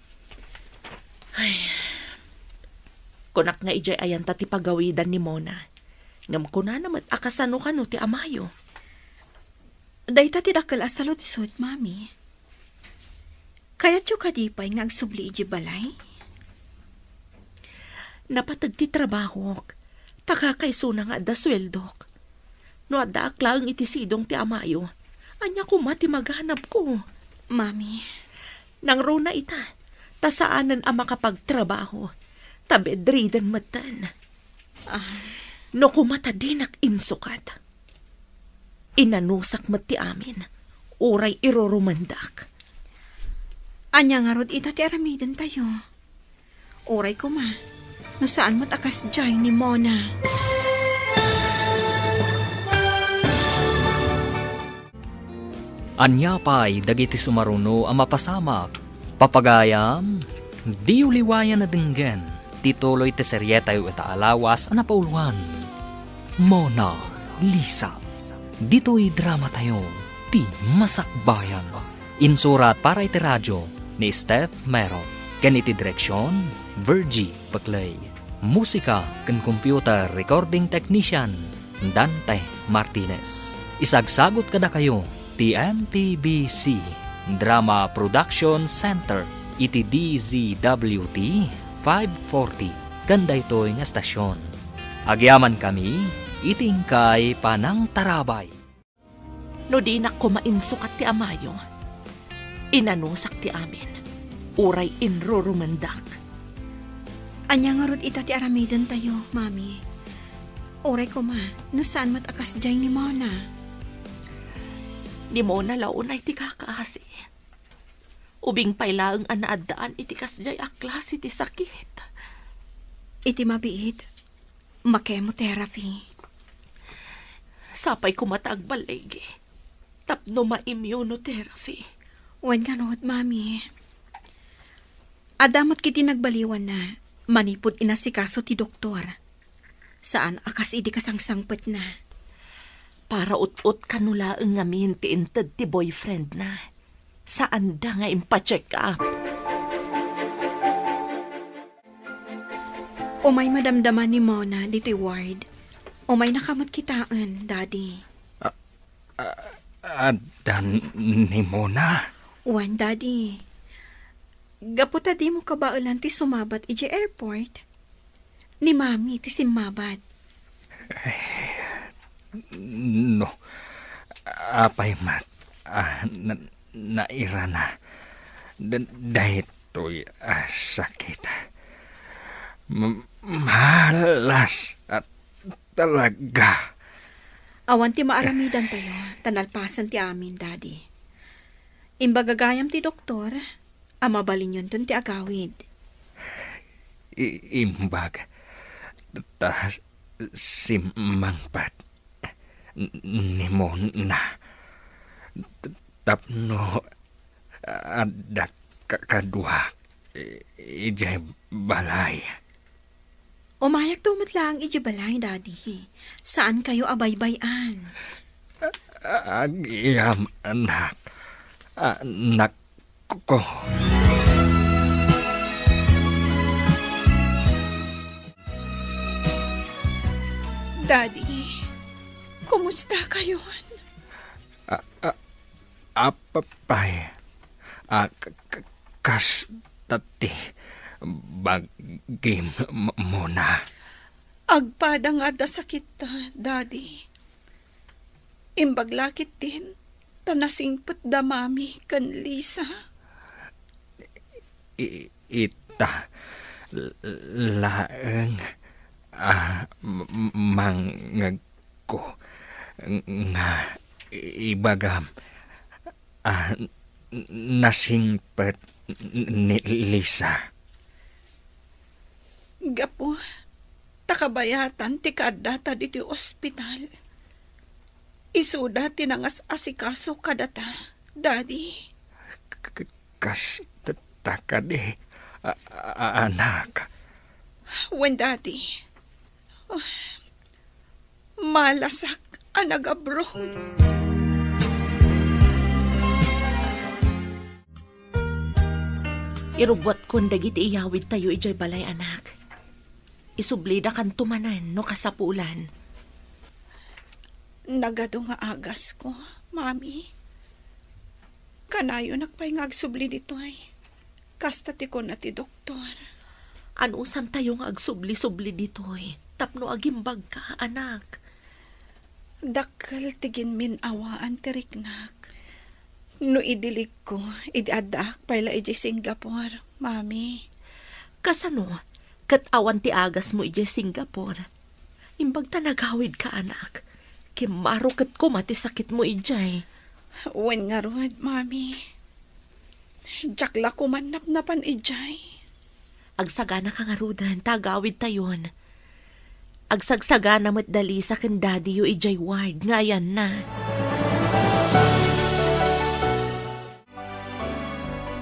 Kunak nga ijay ayan ta ti pagawidan ni Mona. Ngam kuna namat akasano ka no ti amayo. Dayta ti dakkel asaludsod, mami. Kaya tiyo kadipay nga agsubli iji balay? Napatag ti trabahok. Taka kay suna nga da sweldok. No adda aklang iti sidong ti amayo. Anya ko mati maghanap ko. Mami. Nang runa ita, tasaanan ang makapagtrabaho. Tabedridan matan. No kumata dinak insukat. Inanusak mati amin. Uray irorumandak. Anya nga rod ita ti aramiden tayo. Uray ko ma, no saan mo't akas jay ni Mona. Anya pa'y dagiti sumaruno ang mapasamak. Papagayam, di uliwayan na dinggen. Tituloy ti seryetayo ita alawas ang napauluan. Mona Lisa. Dito'y drama tayo. Ti Masakbayan. Insurat para iti radyo ni Steph Mero. Ken iti direksyon, Virgie Paclay. Musika ken computer recording technician, Dante Martinez. Isagsagot kada kayo ti MPBC Drama Production Center iti DZWT 540 kanda ito'y nga stasyon. Agyaman kami itingkay panang tarabay. No di na kumainsukat ti amayo. Inanusak ti amin. Uray inrurumandak. Anya nga rod ita ti aramiden tayo, mami. Uray ko ma, no saan mat akas jay ni Mona. Ni Mona launay ti kakaasi. Ubing pailaang anaadaan iti kasjay aklas iti sakit. Iti mabiit, makemotherapy. Sapay kumatag balegi. Tapno ma-immunotherapy. Wen ka rod, mami. Adamot kiti nagbaliwan na, manipod inasikaso ti doktor. Saan akas idi kasangsangpet na. Para ut-ut kanula ang ngamin ti inted ti boyfriend na. Saan da nga impa-check up? Umay madamdaman ni Mona dito'y ward. Umay nakamot kitaan, daddy. Adan ni Mona. Wan, daddy. Gaputa di mo kabaulan ti sumabat iji airport. Ni mami ti simabat. No. Apay mat. Naira na. Dahito'y sakit. Malas at talaga. Awan ti maaramidan tayo, tanalpasan ti amin, daddy. Imbagagayam ti doktor, amabalin yun dun ti agawid. Imbag. Tas simangpat. Ni Mona. Tapno ada kadua ijay balay. Umayak tumat lang iji balay, daddy. Saan kayo abaybayan? Agiyam anak. Anak ko. Daddy, kumusta kayo? Apapay. Kas tati bagim muna. Agpada nga da sakit ta, Daddy. Imbaglakit din, tanasingpat da mami kan Lisa. Ita laeng mangag ko nga ibagam nasingpat ni Lisa. Gapo, takabayatan ti kadata diti ospital. Isuda tinangas asikaso kadata, Daddy. Kas takade anak. When Daddy, malasak ang nag-abroad. Irubot kon dagiti iyawid tayo ijay balay anak. Isublida kan tumanan no kasapulan. Nagado nga agas ko, Mami. Kanayo nakpay nga agsubli ditoy. Kasta ti ko na ti doktor. Anusan tayo nga agsubli-subli ditoy. Tapno agimbag ka, anak. Dakal tigin min awaan ti riknak. No idilig ko, idiadak pala iji Singapore, Mami. Kasano, katawa ti agas mo ijay Singapore. Imbag ta nagawid ka, anak. Kimaro kat kumati sakit mo ijay. Wen nga rod, Mami. Jakla kumanap-napan ijay. Agsagana ka nga rudan, tagawid tayon. Agsagsagana mo't dali sa ken Daddy yu ijay ward, ngayan na.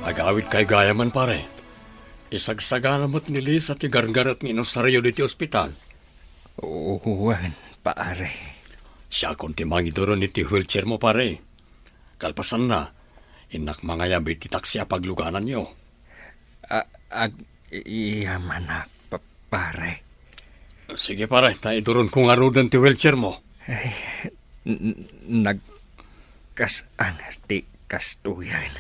Agawid kay gayaman pare. Isagsagana mo't ni Lisa ti gargarat ni Nosaryo diti ospital. Uwan, pare. Siya kung timangi doron iti wheelchair mo pare. Kalpasan na, inak mga yabi ti taksi apagluganan nyo. Yamanak, pare. Sige pare, tayo doron kung arudan ti wheelchair mo. Nagkasang ti kastuyan.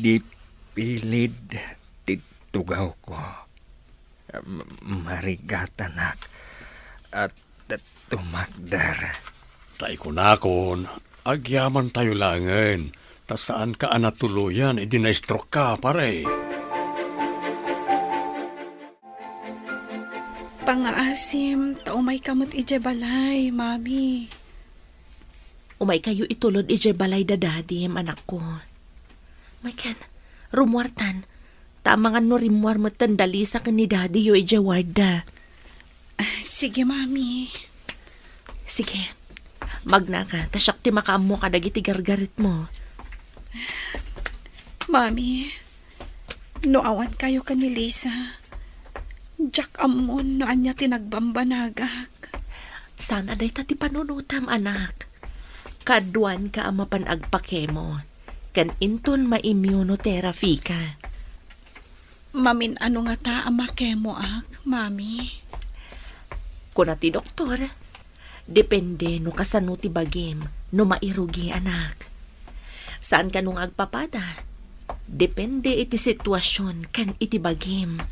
Di pilid ti tugaw ko. Marigatanak at tumakdar. Tayo kunakon, agyaman tayo langan. Ta saan ka anatuluyan, na-stroke ka pare. Pangaasim, taumay kamot ije balay, Mami. Umay kayo itulod ijay balay da Daddy, anak ko. May ken, rumwartan. Tamangan no rimwar mo tandali sa ken ni Daddy yu ijay warda. Sige, Mami. Sige, magna ka, tasyak ti makaamo ka dagiti gargarit mo. Mami, noawan kayo ka ni Lisa. Jack amon no anya tinagbambanagak. Sana day tati panunutam, anak. Kaduan ka ama panagpakemo. Kan inton ma-immunotherapy ka. Mamin ano nga ta ama kemo ak, Mami? Kuna ti doktor, depende no kasano ti bagim no mairugi, anak. Saan ka nung agpapada? Depende iti sitwasyon kan iti bagim.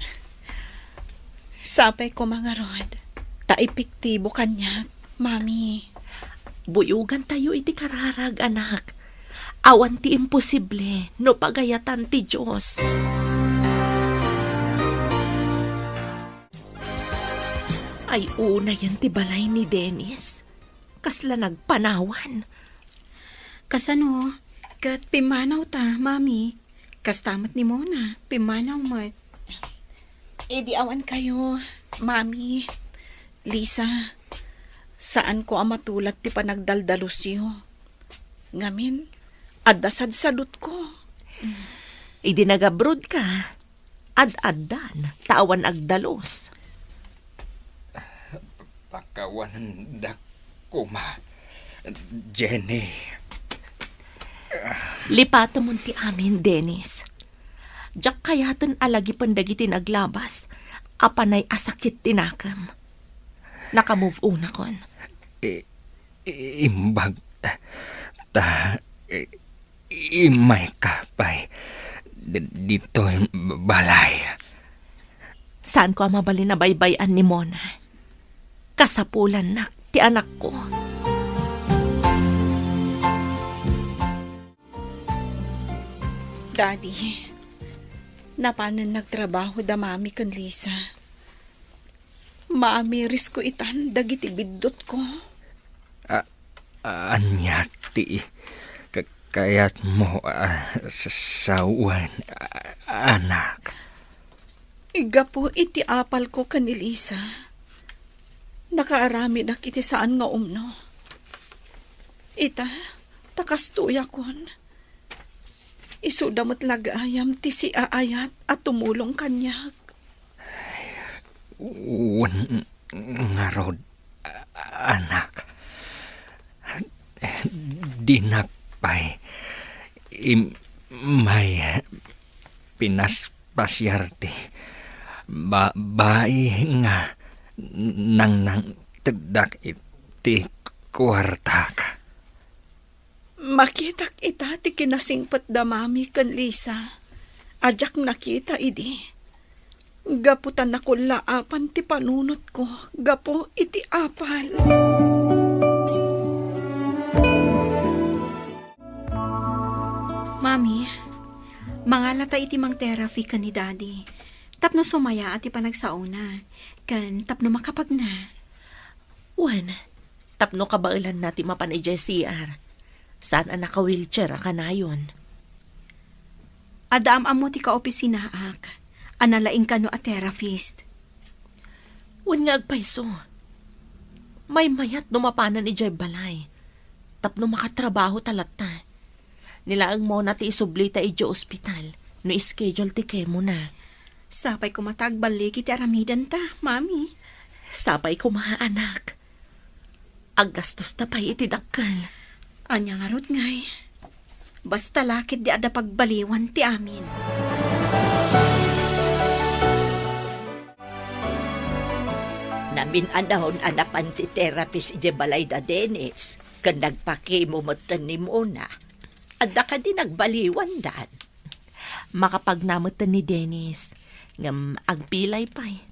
Sapay ko mga rod, taipiktibo kanyak, Mami. Buyugan tayo iti kararag, anak. Awan ti imposible no pagayatan ti Diyos. Ay una yan ti balay ni Dennis. Kasla nagpanawan. Kasano, kat pimanaw ta, Mami. Kastamat ni Mona, pimanaw mo. Di awan kayo, Mami. Lisa, saan ko ang matulad ti panagdaldalusyo? Ngamin, adasad-sadot ko. Idi nagabrod ka. Ad-addan, tawan agdalos. Pakawan da kuma. Jenny. Lipata mo ti amin, Dennis. Diyak kayatan alagi pandagiti naglabas. Apanay asakit tinakam. Nakamove una kon. Imbag ta imay kapay dito balay. Saan ko ang mabalin na baybayan ni Mona? Kasapulan nak, ti anak ko. Daddy, napanan nagtrabaho da mami kan Lisa. Maamiris ko itan, dagiti biddot ko. Anya ti kayat mo sawan anak. Iga po iti apal ko kan Lisa. Nakaarami na kiti saan nga umno. Ita, takastuya kon. Isudamot lagayam ti si aayat at tumulong kanyak. Nga rod, anak. Dinakpay. May pinaspasyarte. Bae nga nang tedak iti kwartak. Makitak ita ti kinasingpat da mami kan Lisa. Ajak nakita idi. Gaputan na laapan ti panunot ko. Gapo iti apal. Mami, mangalata iti mang therapy ka ni Daddy. Tapno sumaya at ipanagsauna. Kan tapno makapag na. Wan, tapno kabailan natin mapan i JCR. Saan ang naka-wheelchair ka na yun? Adaam amo ti ka-opisina ak. Analaing ka no a therapist. Wan nga agpaiso. May mayat numapanan ni Jay Balay. Tapno makatrabaho talata. Nilaang mo na ti isublita i ospital. No ischedule ti kemo na. Sapay ko matagbalik iti aramidan ta, Mami. Sapay ko mga anak. Aggastos tapay iti dakkel. Anya nga rod ngay. Basta lakit di ada pagbaliwan ti amin. Namin anahon anapan ti therapist ije balay da Dennis. Kan nagpakimo motan ni Mona. Adda ka di nagbaliwan dan. Makapagnamutan ni Dennis. Ngam agpilay pa'y.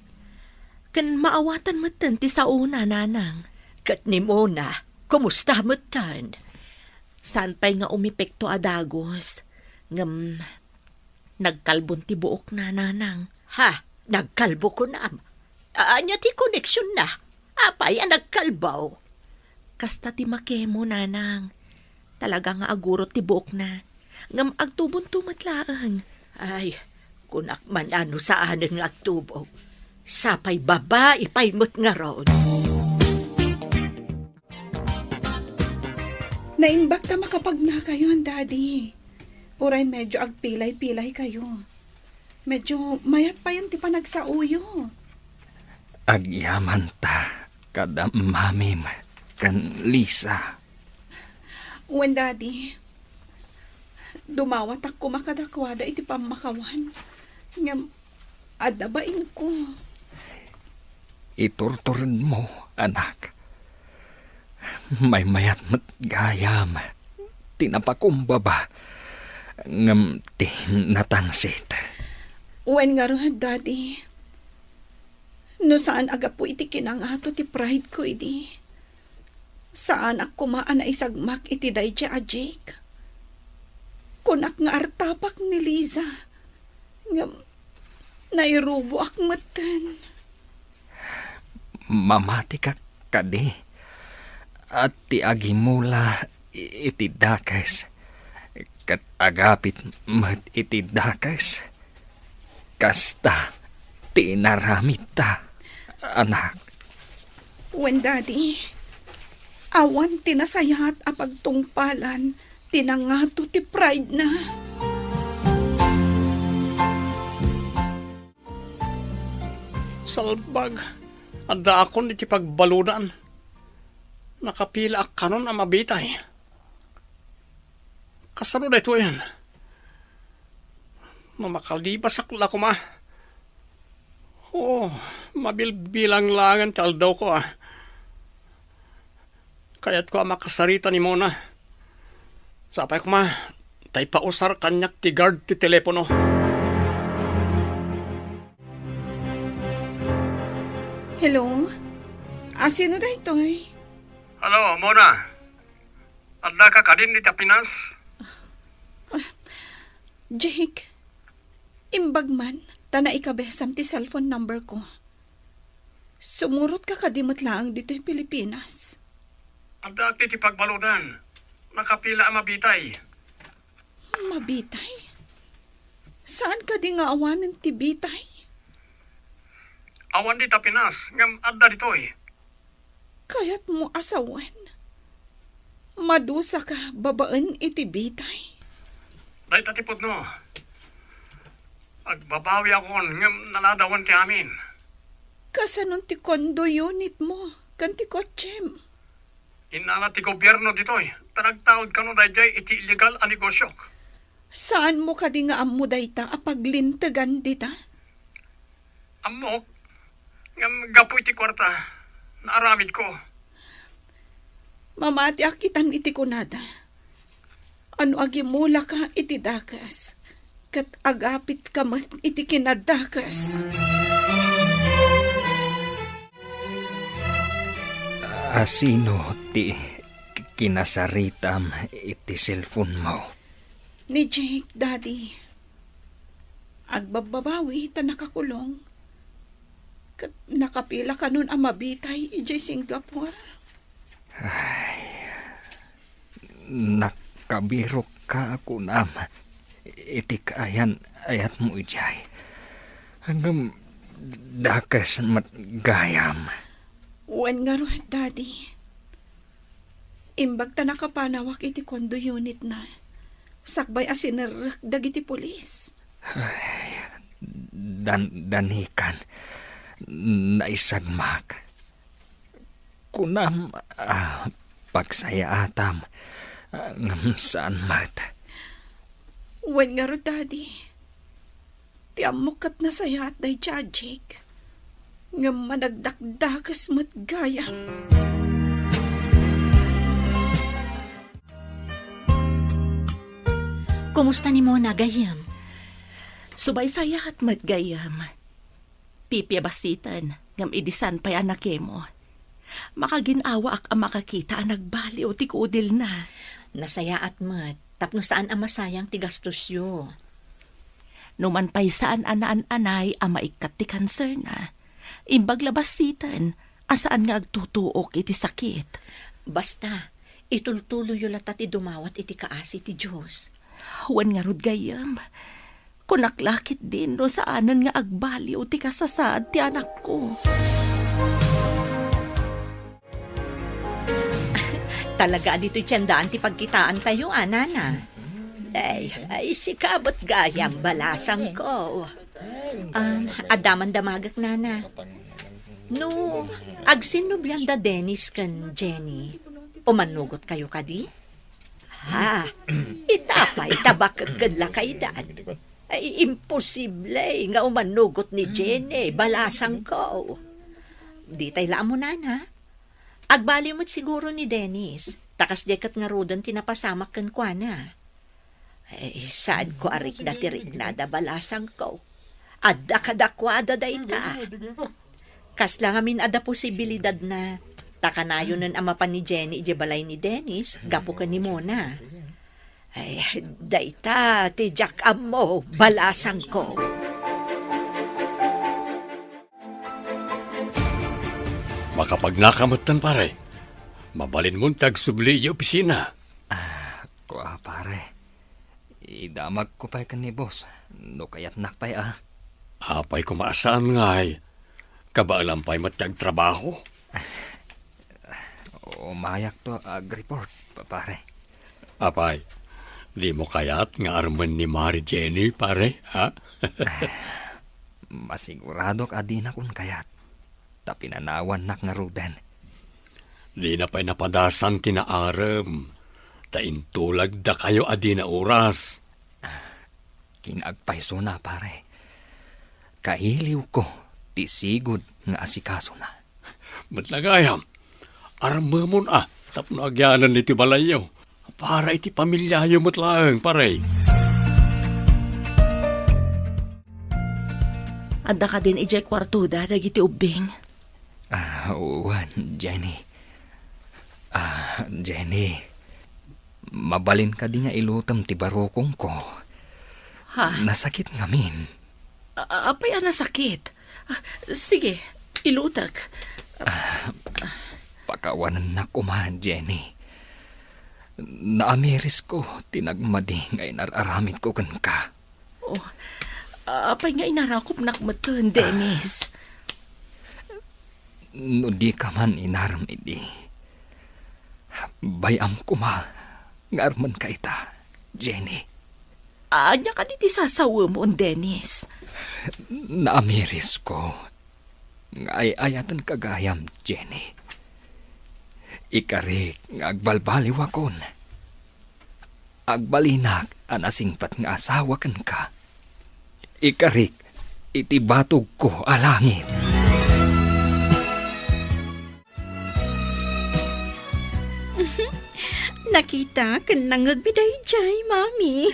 Kan maawatan motan ti sa una, nanang. Kat ni Mona, kumusta motan? Saan pa'y nga umipekto adagos? Ngam, nagkalbon ti buok na, nanang. Ha, nagkalbo ko na. Anya ti koneksyon na. Apay ang nagkalbaw. Kasta ti makemo, nanang. Talaga nga agurot ti buok na. Ngam agtubon tumatlaan. Ay, kunak man ano saan nga agtubo. Sapay babae pa'y mo't nga ron. Naimbak ta makapag na kayo, Daddy. Uray medyo agpilay-pilay kayo. Medyo mayat pa yan ti panagsauyo. Agyaman ta kada mamim kan Lisa. When Daddy, dumawat ako makadakwada iti pamakawan. Ngam, adabain ko. Iturturin mo, anak. May mayat mat gayam. Tinapakumbaba. Ngam ti natansit. When nga rin, Daddy, no saan aga po iti kinangato ti pride ko iti. Saan ako maan na isagmak iti dayja a Jake. Kunak nga artapak ni Liza. Ngam, nairubo ak matan. Mamati ka kadi. At ti agimula iti dakas. Kat agapit mat iti dakas. Kasta ti naramit ta, anak. When Daddy, awan tinasayat a pagtungpalan, tinangato ti pride na. Salbag, adda akon iti pagbaludan. Nakapila ak kanon ang mabitay. Kasano na ito yan? Mamakalibas akla ko ma. Oo, mabilbilang langan tal daw ko Kaya't ko makasarita ni Mona. Sapay ko ma, tay pausar kanyak ti guard ti telepono. Hello? Sino da ito'y? Hello, Mona. Adda ka kadin ni Pinas? Jake, imbag man, tana ikabesam ti cellphone number ko. Sumurot ka kadimot lang dito'y Pilipinas. Adda ti pagbaludan. Nakapila ang mabitay. Mabitay? Saan ka di nga awanan ti bitay? Awan di Pinas, ngam adda ditoy. Kaya't mo asawan. Madusa ka babaan iti bitay. Day tatipod no. Agbabawi ako ngam naladawan ti amin. Kasanon ti kondo unit mo, kan ti kotsem. Inala ti gobyerno ditoy. Tanagtaod ka no dayjay iti illegal a negosyo. Saan mo ka di nga ammo dayta apaglintagan dita? Amok, ngam gapu iti kwarta. Naaramid ko. Mamati akitan iti kunada. Ano agimula ka iti dakas. Kat agapit ka mat iti kinadakas. Sino ti kinasaritam iti cellphone mo? Ni Jake, Daddy. Agbababawi ta nakakulong. Kat nakapila ka nun ang mabitay ijay Singapore. Nakabiro ka ako nam. Iti kaayan ayat mo ijay. Hanggang dakas matgayam. Wan nga ro, Daddy. Imbag ta nakapanawak iti kondo unit na. Sakbay asinerrak dagiti polis. Danikan. Naisagmak. Kunam pagsaya atam saan mat. Wan nga ro, Daddy. Tiamukat na sayat day Jake. Nga managdakdakas matgaya. Kumusta ni Mona, gayam? Subay saya at matgayam. Pipiabasitan, ngam idisan pa'y anake mo. Makaginawa ak ang makakita ang nagbali o tikudil na. Nasaya at mat, tapno saan ang masayang tigastos yo. Numan pa'y saan anaan-anay ang maikat ti cancer na. Imbag labasitan, asaan nga agtutuok iti sakit. Basta, itultuloy yo latat idumawat iti kaasi ti Diyos. Huwan nga rod gayam. Kunaklakit din ro saanan nga agbali o ti kasasaad ti anak ko. Talaga dito'y tiyandaan ti pagkitaan tayo, anana. Ay, sikabot gayam, balasang ko. Adaman damagak, nana. No, agsinubyan da Dennis kan Jenny. Umanugot kayo kadi? Ha, itabak kadla kay dad. Ay, imposible nga umanugot ni Jenny, balasang ko. Di tay laan mo, nana. Agbali mo't siguro ni Dennis. Takas dekat nga rodan tinapasamak kan kwa na. Ay, saan ko arik na tirik na da balasang ko. Adda kadakwada da ita. Kas lang amin ada posibilidad na takanayon ng ama pa ni Jenny ije balay ni Dennis, gapo ka ni Mona. Ay, da ita, ti Jack mo, balasang ko. Makapagnakamutan pare. Mabalin mo tagsubli yung opisina. Kuha pare. Idamag ko pa'y kan ni boss. No kayat nakpay Apay kumaasaan nga'y. Kabaalam pa'y matagtrabaho. Umayak to ag-report, pare. Apay, di mo kayat nga arman ni Mary Jenny, pare, ha? Masigurado ka di na kung kayat. Tapinanawan nak nga rudan. Di na pa'y napadasan tinaaram. Taintulag da kayo adi na oras. Kinagpayso na, pare. Kahiliw ko, tisigod nga asikaso na. Matlagayam, armamon tapno agyanan ni Tibalayo. para iti pamilyayo mo't laeng, pare. Adda ka din ijay kwartuda, dagiti ubing. Uwan, Jenny. Jenny, mabalin ka di nga ilutam ti barokong ko. Ha? Nasakit ngamin. Apay ana sakit. Sige, ilutak. Pakawanan na ko man, Jenny. Naamiris ko, tinagmadi ngay nararamid ko kan ka. Apay nga inarakop nakmatan, Dennis. No di ka man inaram idi. Bayam ko ma, ngarman ka ita, Jenny. Anya ka diti sasawa mo, Dennis. Naamiris ko. Ngay-ayatan kagayam, Jenny. Ikarik nga agbalbaliw akon. Agbalinak anasingpat nga asawa kan ka. Ikarik itibatog ko alangit. Nakita kan nangagbiday jay, Mami.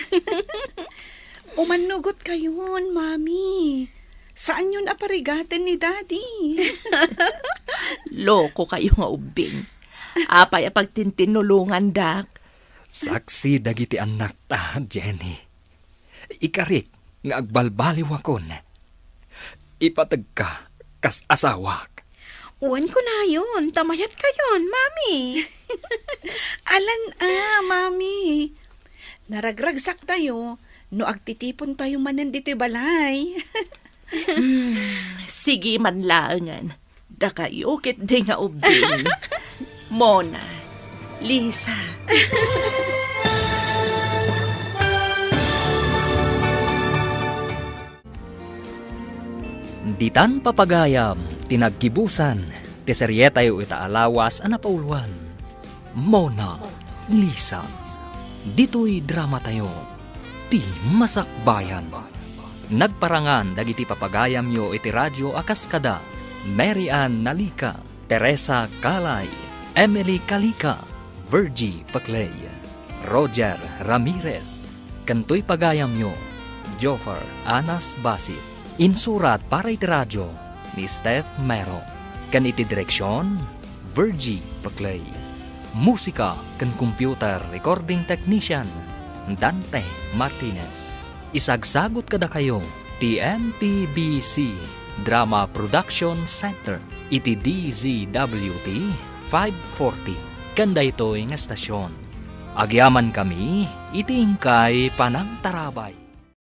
Umanugot kayon, Mami. Saan yun aparigatin ni Daddy? Loko kayo nga ubing. Apay pagtintinulungan, Dak. Saksi dagiti anak ta, Jenny. Ikarik nga agbalbaliw akon. Ipatag ka kas asawak. Uwan ko na yun. Tamayat kayon, Mami. Alan Mami. Naragragsak tayo. No agtitipon tayo manan dito balay. Sige man laangan. Da kayo kit di nga ubing. Mona, Lisa. Ditan papagayam, tinagkibusan, ti seryetayo itaalawas anapauluan. Mona, Lisa. Dito'y drama tayo, ti masakbayan. Nagparangan dagiti papagayam yo iti radyo akaskada, Mary Ann Nalika, Teresa Kalay, Emily Kalika, Virgie Paclay, Roger Ramirez. Kantoy pagayam yo, Joffer Anas Basit. Insurat para iti radyo ni Steph Mero. Kan iti direksyon, Virgie Paclay. Musika kan computer recording technician, Dante Martinez. Isagsagot kada kayo, TMPBC Drama Production Center, iti DZWT 540. Kanda ito'y nga stasyon. Agyaman kami, iti ingkay panagtarabay.